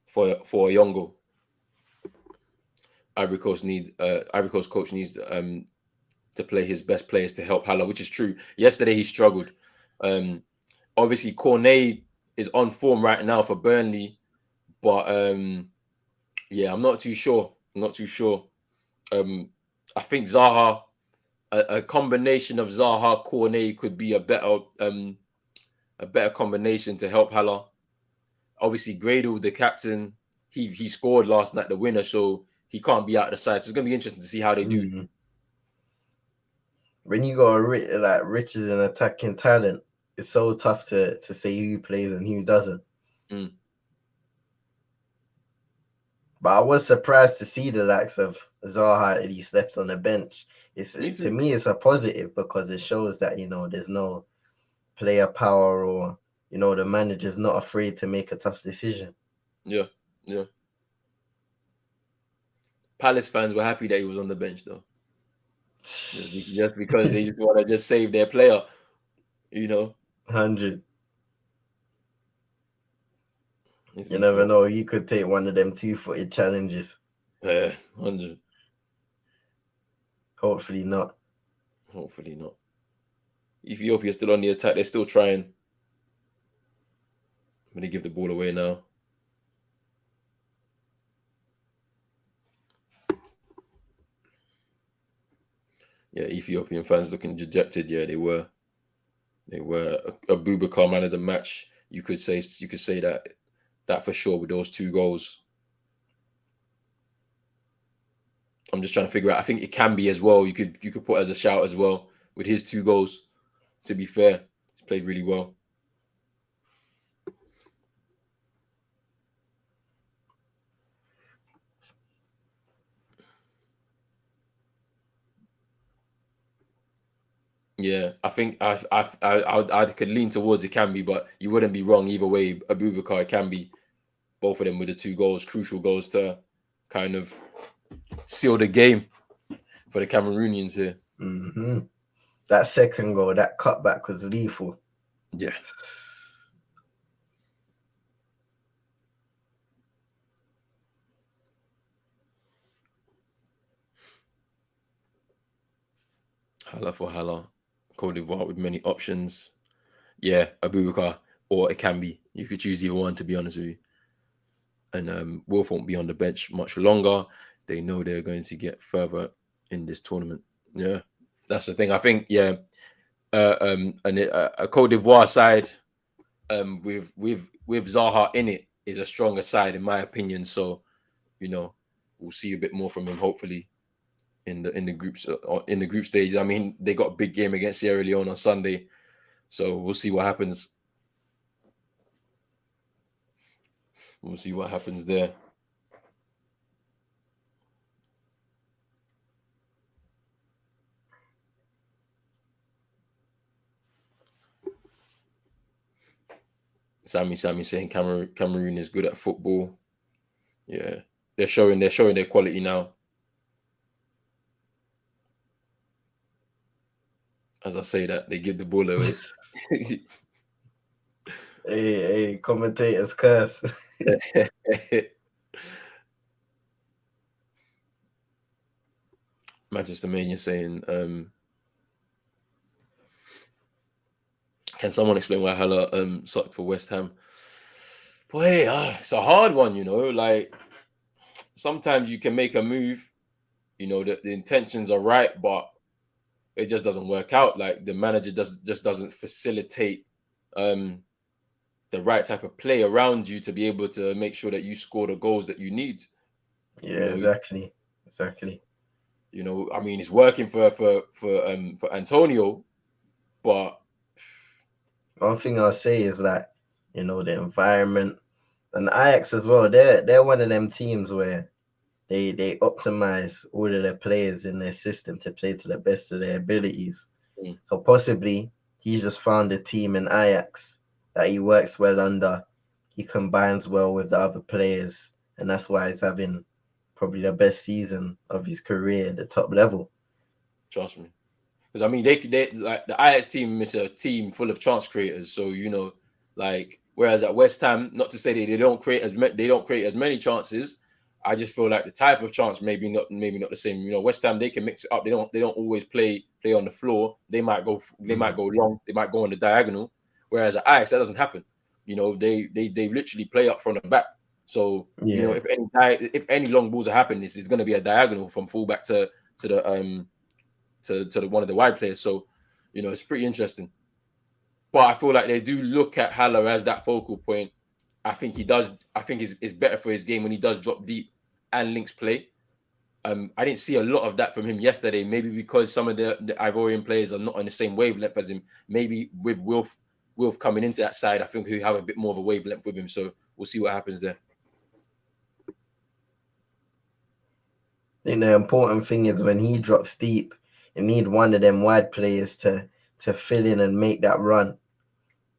for Yongo. Ivory Coast coach needs to play his best players to help Hala, which is true. Yesterday he struggled. Obviously Cornet is on form right now for Burnley, but yeah, I'm not too sure. I think Zaha, a combination of Zaha Cornet could be a better combination to help Hala. Obviously, Gradle, the captain, he scored last night, the winner, so he can't be out of the side. So it's gonna be interesting to see how they do. When you got riches and attacking talent, it's so tough to say who plays and who doesn't. But I was surprised to see the likes of Zaha at least left on the bench. To me, it's a positive because it shows that there's no player power or the manager's not afraid to make a tough decision. Yeah. Palace fans were happy that he was on the bench though. Just because they just want to just save their player, 100. You never know. He could take one of them 2-footed challenges. 100. Hopefully not. Ethiopia's still on the attack. They're still trying. I'm going to give the ball away now. Yeah, Ethiopian fans looking dejected. Yeah, they were. They were. Abubakar man of the match. You could say that for sure with those 2 goals. I'm just trying to figure out. I think it can be as well. You could put as a shout as well with his 2 goals. To be fair, he's played really well. Yeah, I think I could lean towards it can be, but you wouldn't be wrong either way. Abubakar, it can be both of them with the 2 goals, crucial goals to kind of seal the game for the Cameroonians here. Mm-hmm. That second goal, that cutback was lethal. Yeah. Hala for Hala. Cote d'Ivoire with many options. Yeah, Abubakar, or it can be. You could choose either one, to be honest with you. And Wolf won't be on the bench much longer. They know they're going to get further in this tournament. Yeah, that's the thing. I think, yeah, a Cote d'Ivoire side with Zaha in it is a stronger side, in my opinion. So, we'll see a bit more from him, hopefully, in the group stage. I mean, they got a big game against Sierra Leone on Sunday, so we'll see what happens. We'll see what happens there. Sammy saying Cameroon is good at football. Yeah, they're showing their quality now. As I say that, they give the ball away. Hey, commentators curse. Manchester Mania saying, can someone explain why Haller sucked for West Ham? Boy, it's a hard one, like sometimes you can make a move, that the intentions are right, but it just doesn't work out. Like the manager just doesn't facilitate the right type of play around you to be able to make sure that you score the goals that you need. Yeah, exactly. I mean, it's working for Antonio, but one thing I'll say is that the environment and Ajax as well. They're one of them teams where they optimize all of their players in their system to play to the best of their abilities. So possibly he's just found a team in Ajax that he works well under. He combines well with the other players, and that's why he's having probably the best season of his career at the top level. Trust me, because I mean, they like the Ajax team is a team full of chance creators. So like whereas at West Ham, not to say that they don't create as many chances. I just feel like the type of chance maybe not the same. West Ham, they can mix it up. They don't always play on the floor. They might go long. They might go on the diagonal. Whereas at Ajax, that doesn't happen. They literally play up from the back. So if any long balls are happening, it's going to be a diagonal from fullback to the to one of the wide players. So it's pretty interesting. But I feel like they do look at Haller as that focal point. I think he does. I think it's better for his game when he does drop deep and links play. I didn't see a lot of that from him yesterday. Maybe because some of the Ivorian players are not on the same wavelength as him. Maybe with Wilf coming into that side, I think he'll have a bit more of a wavelength with him. So we'll see what happens there. I think the important thing is when he drops deep, you need one of them wide players to fill in and make that run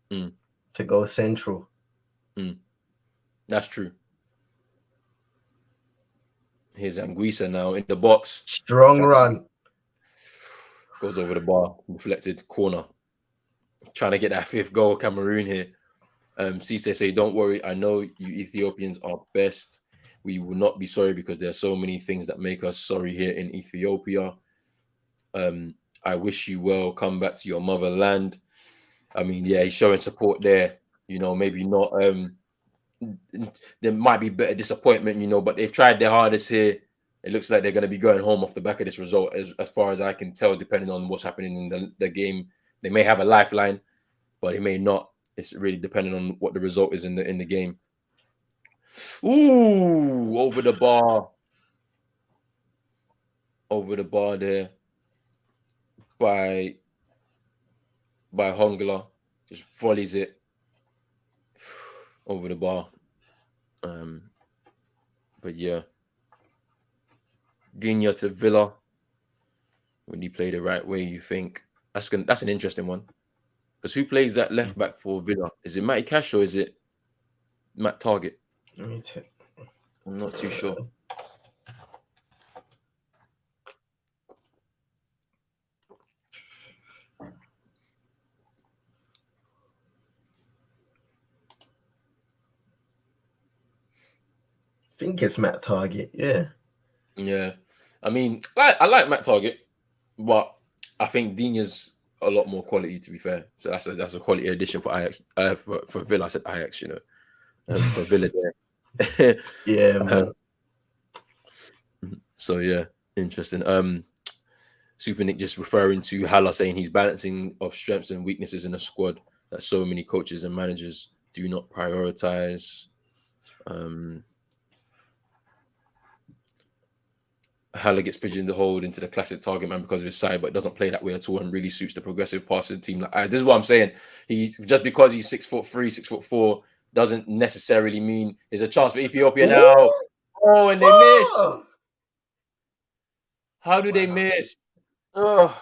to go central. That's true. Here's Anguissa now in the box. Strong run. Goes over the bar, deflected corner. Trying to get that 5th goal, Cameroon here. Cisse say, don't worry, I know you Ethiopians are best. We will not be sorry because there are so many things that make us sorry here in Ethiopia. I wish you well. Come back to your motherland. I mean, yeah, he's showing support there. Maybe not. There might be better disappointment, but they've tried their hardest here it looks like they're going to be going home off the back of this result, as far as I can tell, depending on what's happening in the game. They may have a lifeline, but it may not. It's really depending on what the result is in the game. Ooh, over the bar there by Hongla, just volleys it over the bar. But yeah, Digne to Villa. When you play the right way, you think that's an interesting one. Because who plays that left back for Villa? Is it Matty Cash or is it Matt Target? Let me check. I'm not too sure. I think it's Matt Target. Yeah. Yeah. I mean, I like Matt Target, but I think Digne's a lot more quality, to be fair. So that's a quality addition for Ajax. For Villa, I said Ajax, you know. For Villa there. Yeah, man. So yeah, interesting. Super Nick just referring to Hala saying he's balancing of strengths and weaknesses in a squad that so many coaches and managers do not prioritize. Hala gets pigeonholed into the classic target man because of his side, but doesn't play that way at all and really suits the progressive passing team. Like, this is what I'm saying. He just because he's 6'3", 6'4", doesn't necessarily mean there's a chance for Ethiopia now. Oh, and they missed. How do they miss? Oh,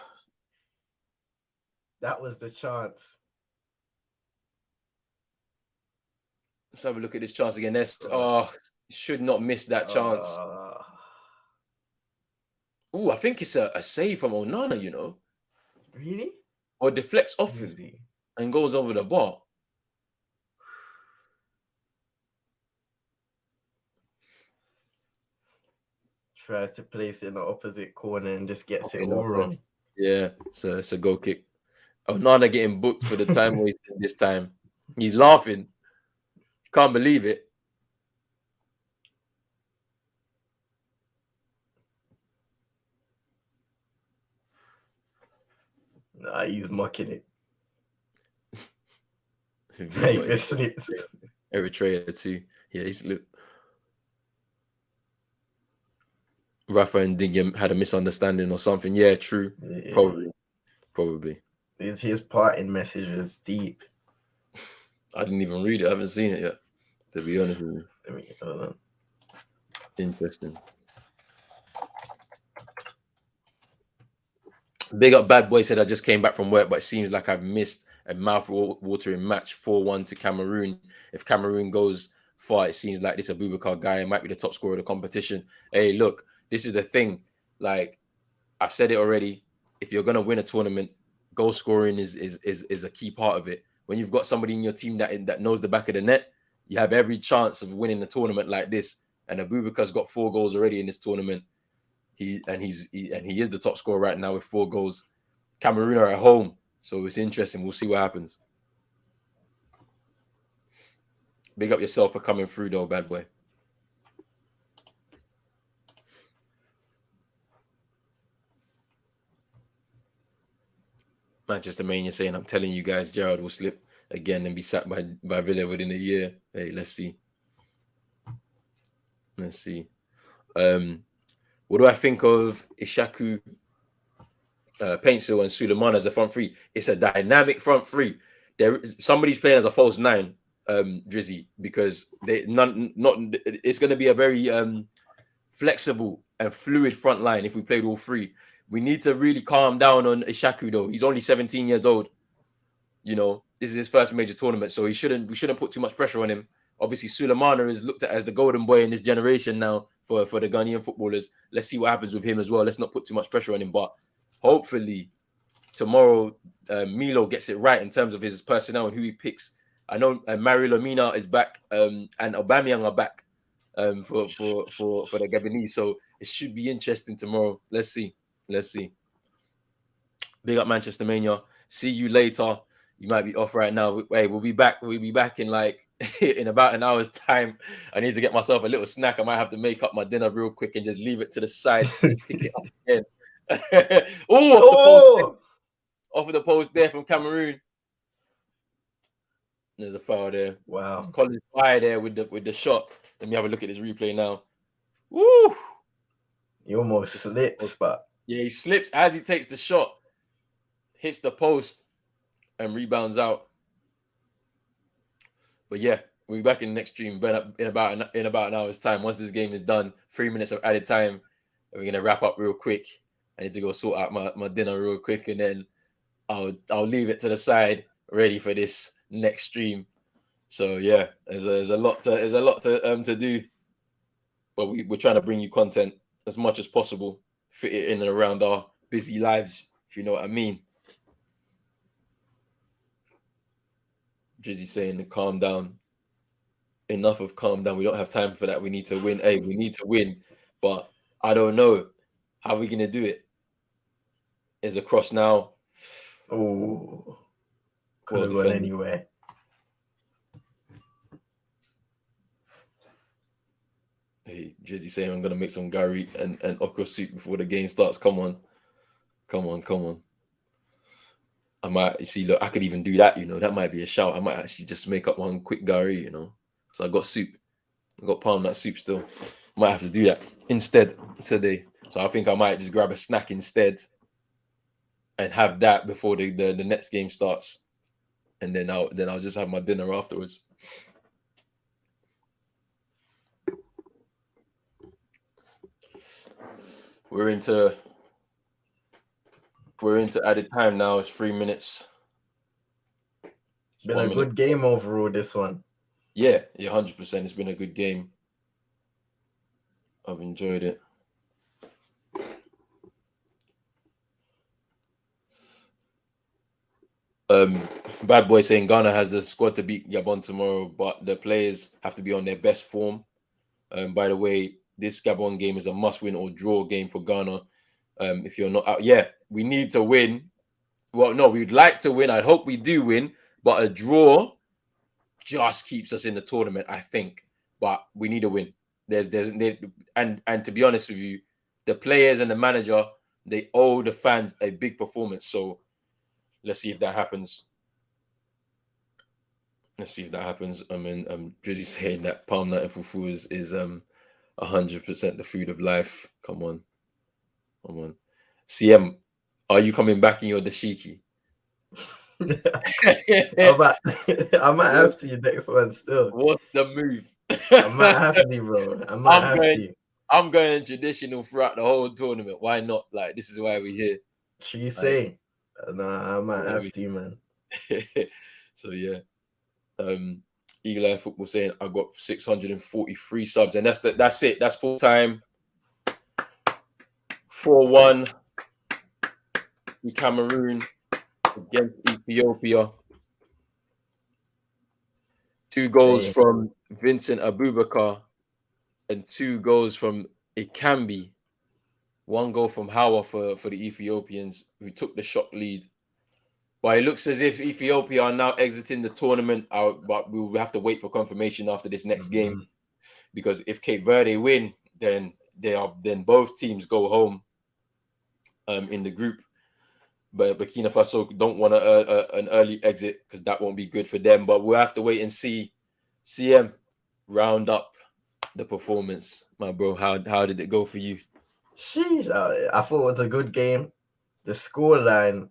that was the chance. Let's have a look at this chance again. Should not miss that chance. Oh, I think it's a save from Onana, you know. Really? Or deflects off him and goes over the bar. Tries to place it in the opposite corner and just gets it all wrong. Yeah, so it's a goal kick. Onana getting booked for the time wasted this time. He's laughing. Can't believe it. Nah, he's mocking it. Eritrea too. Yeah, he's Rafa and Digne had a misunderstanding or something. Yeah, true. Yeah. Probably. His parting message is deep. I didn't even read it. I haven't seen it yet, to be honest with you. Hold on. Interesting. Big up Bad Boy said I just came back from work, but it seems like I've missed a mouth-watering match 4-1 to Cameroon. If Cameroon goes far, it seems like this Abubakar guy might be the top scorer of the competition. Hey, look, this is the thing. Like, I've said it already. If you're gonna win a tournament, goal scoring is a key part of it. When you've got somebody in your team that knows the back of the net, you have every chance of winning a tournament like this. And Abubakar's got 4 goals already in this tournament. He is the top scorer right now with 4 goals. Cameroon are at home, so it's interesting. We'll see what happens. Big up yourself for coming through, though, Bad Boy. Manchester Mania saying, I'm telling you guys, Gerrard will slip again and be sacked by Villa within a year. Hey, let's see. Let's see. What do I think of Ishaku, Paintsil, and Suleiman as a front three? It's a dynamic front three. Somebody's playing as a false 9, Drizzy, because it's going to be a very flexible and fluid front line if we played all 3. We need to really calm down on Ishaku, though. He's only 17 years old. You know, this is his first major tournament, so we shouldn't put too much pressure on him. Obviously, Suleimana is looked at as the golden boy in this generation now for the Ghanaian footballers. Let's see what happens with him as well. Let's not put too much pressure on him, but hopefully tomorrow Milo gets it right in terms of his personnel and who he picks. I know Mario Lamina is back and Aubameyang are back for the Gabonese, so it should be interesting tomorrow. Let's see. Big up Manchester Mania. See you later. You might be off right now. Hey, we'll be back. We'll be back in like in about an hour's time. I need to get myself a little snack. I might have to make up my dinner real quick and just leave it to the side. Just pick it up again. Oh, Off of the post there from Cameroon. There's a foul there. wow. It's Collins fire there with the shot. Let me have a look at this replay now. Woo! He almost slips, but yeah, he slips as he takes the shot, hits the post, and rebounds out. But yeah, we'll be back in the next stream in about an hour's time. Once this game is done, 3 minutes of added time, and we're gonna wrap up real quick. I need to go sort out my dinner real quick, and then I'll leave it to the side, ready for this next stream. So yeah, there's a lot to do, but we're trying to bring you content as much as possible, fit it in and around our busy lives, if you know what I mean. Drizzy saying to calm down. Enough of calm down. We don't have time for that. We need to win. Hey, we need to win, but I don't know how we're gonna do it. Is across now. oh, could have gone anywhere. Hey, Drizzy saying I'm gonna make some gari and okra soup before the game starts. Come on. I might look, I could even do that, that might be a shout. I might actually just make up one quick gari, So I got soup. I got palm nut soup still. Might have to do that instead today. So I think I might just grab a snack instead and have that before the next game starts. And then I'll just have my dinner afterwards. We're into added time now. It's 3 minutes. It's been a good game overall, this one. Yeah, 100%. It's been a good game. I've enjoyed it. Bad Boy saying Ghana has the squad to beat Gabon tomorrow, but the players have to be on their best form. By the way, this Gabon game is a must-win or draw game for Ghana. If you're not out, we need to win. Well, no, we'd like to win. I hope we do win, but a draw just keeps us in the tournament, I think. But we need a win. And to be honest with you, the players and the manager, they owe the fans a big performance. So let's see if that happens. I mean, Drizzy saying that palm nut and fufu is 100% the food of life. Come on. CM, are you coming back in your dashiki? I might have to next one still. What's the move? I might have to, bro. I'm going traditional throughout the whole tournament. Why not? Like, this is why we're here. She saying, I might have to, man. So yeah. Eagle Eye Football saying I got 643 subs, and that's it. That's full time. 4-1 Cameroon against Ethiopia. 2 goals from Vincent Abubakar and 2 goals from Ikambi. 1 goal from Hawa for the Ethiopians, who took the shot lead. But it looks as if Ethiopia are now exiting the tournament, but we will have to wait for confirmation after this next game. Because if Cape Verde win, then both teams go home in the group. But Burkina Faso don't want an early exit because that won't be good for them. But we'll have to wait and see. CM, round up the performance, my bro. How did it go for you? Sheesh, I thought it was a good game. The scoreline,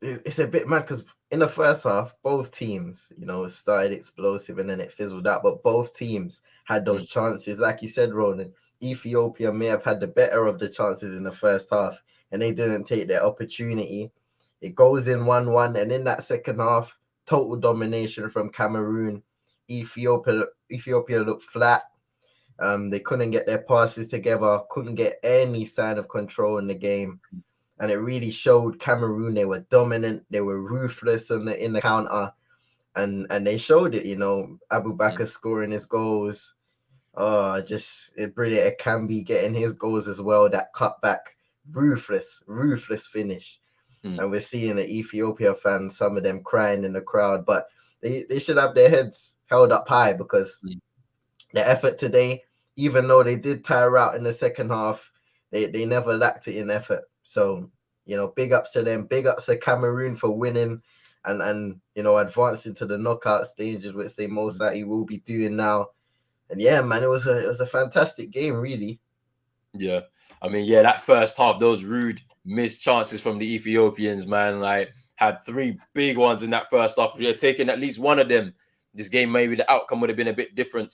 it's a bit mad because in the first half, both teams, started explosive and then it fizzled out. But both teams had those chances. Like you said, Ronan, Ethiopia may have had the better of the chances in the first half, and they didn't take their opportunity. It goes in 1-1, and in that second half, total domination from Cameroon. Ethiopia looked flat. They couldn't get their passes together, couldn't get any sign of control in the game. And it really showed Cameroon. They were dominant. They were ruthless in the counter. And they showed it, Abubakar scoring his goals. Just brilliant. It can be getting his goals as well. That cutback, ruthless finish. And we're seeing the Ethiopia fans, some of them crying in the crowd. But they should have their heads held up high because the effort today, even though they did tire out in the second half, they never lacked it in effort. So, big ups to them. Big ups to Cameroon for winning and advancing to the knockout stages, which they most likely will be doing now. And yeah, man, it was a fantastic game, really. Yeah. I mean, yeah, that first half, those rude missed chances from the Ethiopians, man, like had 3 big ones in that first half. If you're taking at least one of them, this game, maybe the outcome would have been a bit different.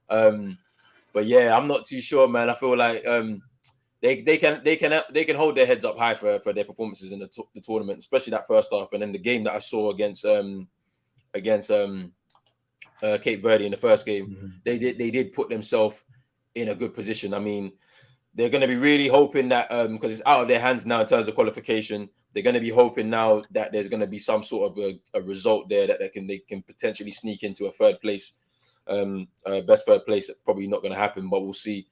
But yeah, I'm not too sure, man. I feel like they can hold their heads up high for their performances in the tournament, especially that first half, and then the game that I saw against Cape Verde in the first game, they did put themselves in a good position. I mean, they're going to be really hoping that because it's out of their hands now in terms of qualification, they're going to be hoping now that there's going to be some sort of a result there that they can potentially sneak into a third place. Best third place, probably not going to happen, but we'll see.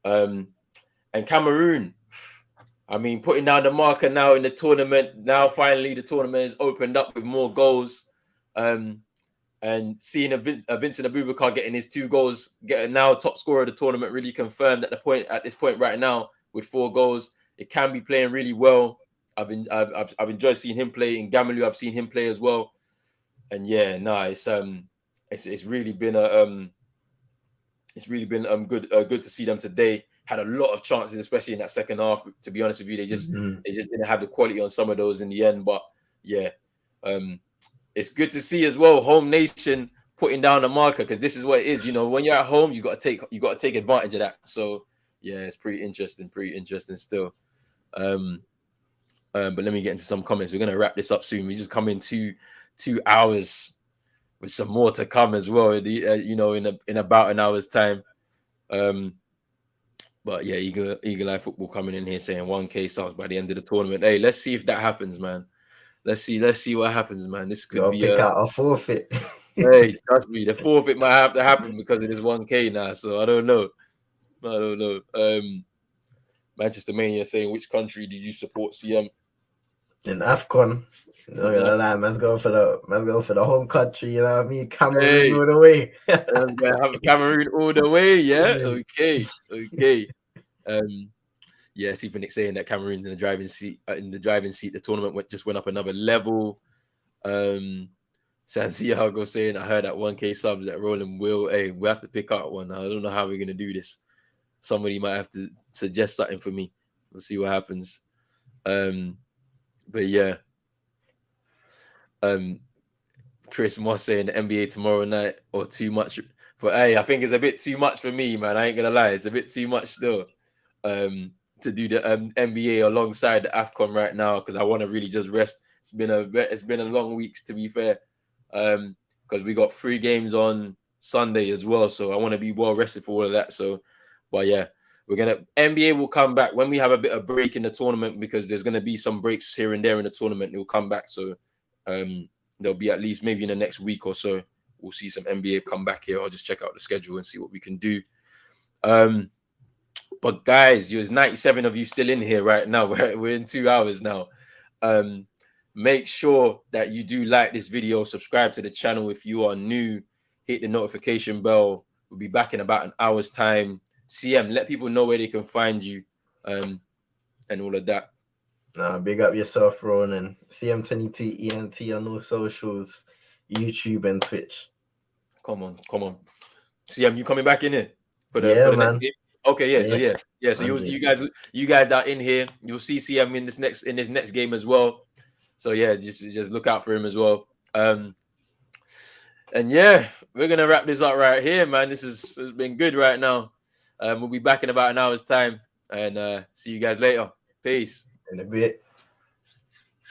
And Cameroon, I mean, putting down the marker now in the tournament. Now, finally, the tournament is opened up with more goals. And seeing Vincent Abubakar getting his 2 goals, getting now top scorer of the tournament, really confirmed at this point right now with 4 goals. It can be playing really well. I've enjoyed seeing him play in Gamelu. I've seen him play as well. And yeah, it's really been good to see them today. Had a lot of chances, especially in that second half. To be honest with you, they just didn't have the quality on some of those in the end. But yeah, it's good to see as well, home nation putting down the marker, because this is what it is. When you're at home, you got to take advantage of that. So yeah, it's pretty interesting still. But let me get into some comments. We're gonna wrap this up soon. We just come in 2 hours with some more to come as well. In about an hour's time. But yeah, Eagle Eye Football coming in here saying 1K subs by the end of the tournament. Hey, let's see if that happens, man. Let's see what happens, man. This could be pick out a forfeit. Hey, trust me, the forfeit might have to happen because it is 1K now. So I don't know. Manchester Mania saying, which country did you support, CM? In Afcon. Not gonna lie, man's going for the home country, you know what I mean? Cameroon all the way. Cameroon all the way, yeah. Okay. Yeah, Stephen Nick saying that Cameroon's in the driving seat. The tournament just went up another level. Santiago saying, I heard that 1K subs at Roland Will. Hey, we have to pick out one. I don't know how we're gonna do this. Somebody might have to suggest something for me. We'll see what happens. But yeah. Chris Moss saying the NBA tomorrow night or too much. I think it's a bit too much for me, man. I ain't gonna lie, it's a bit too much still. To do the NBA alongside the Afcon right now, because I want to really just rest. It's been a long week, to be fair, because we got 3 games on Sunday as well, so I want to be well rested for all of that. So, but yeah, NBA will come back when we have a bit of break in the tournament, because there's gonna be some breaks here and there in the tournament. It will come back, so there'll be at least maybe in the next week or so we'll see some NBA come back here. I'll just check out the schedule and see what we can do. But guys, there's 97 of you still in here right now. We're in 2 hours now. Make sure that you do like this video, subscribe to the channel if you are new, hit the notification bell. We'll be back in about an hour's time. CM, let people know where they can find you, and all of that. Big up yourself, Ronan. CM22ENT on all socials, YouTube and Twitch. Come on. CM, you coming back in here for the next game? Okay, yeah. So you guys that are in here, you'll see CM in this next game as well. So yeah, just look out for him as well. And yeah, we're gonna wrap this up right here, man. This has been good right now. We'll be back in about an hour's time, and see you guys later. Peace. In a bit.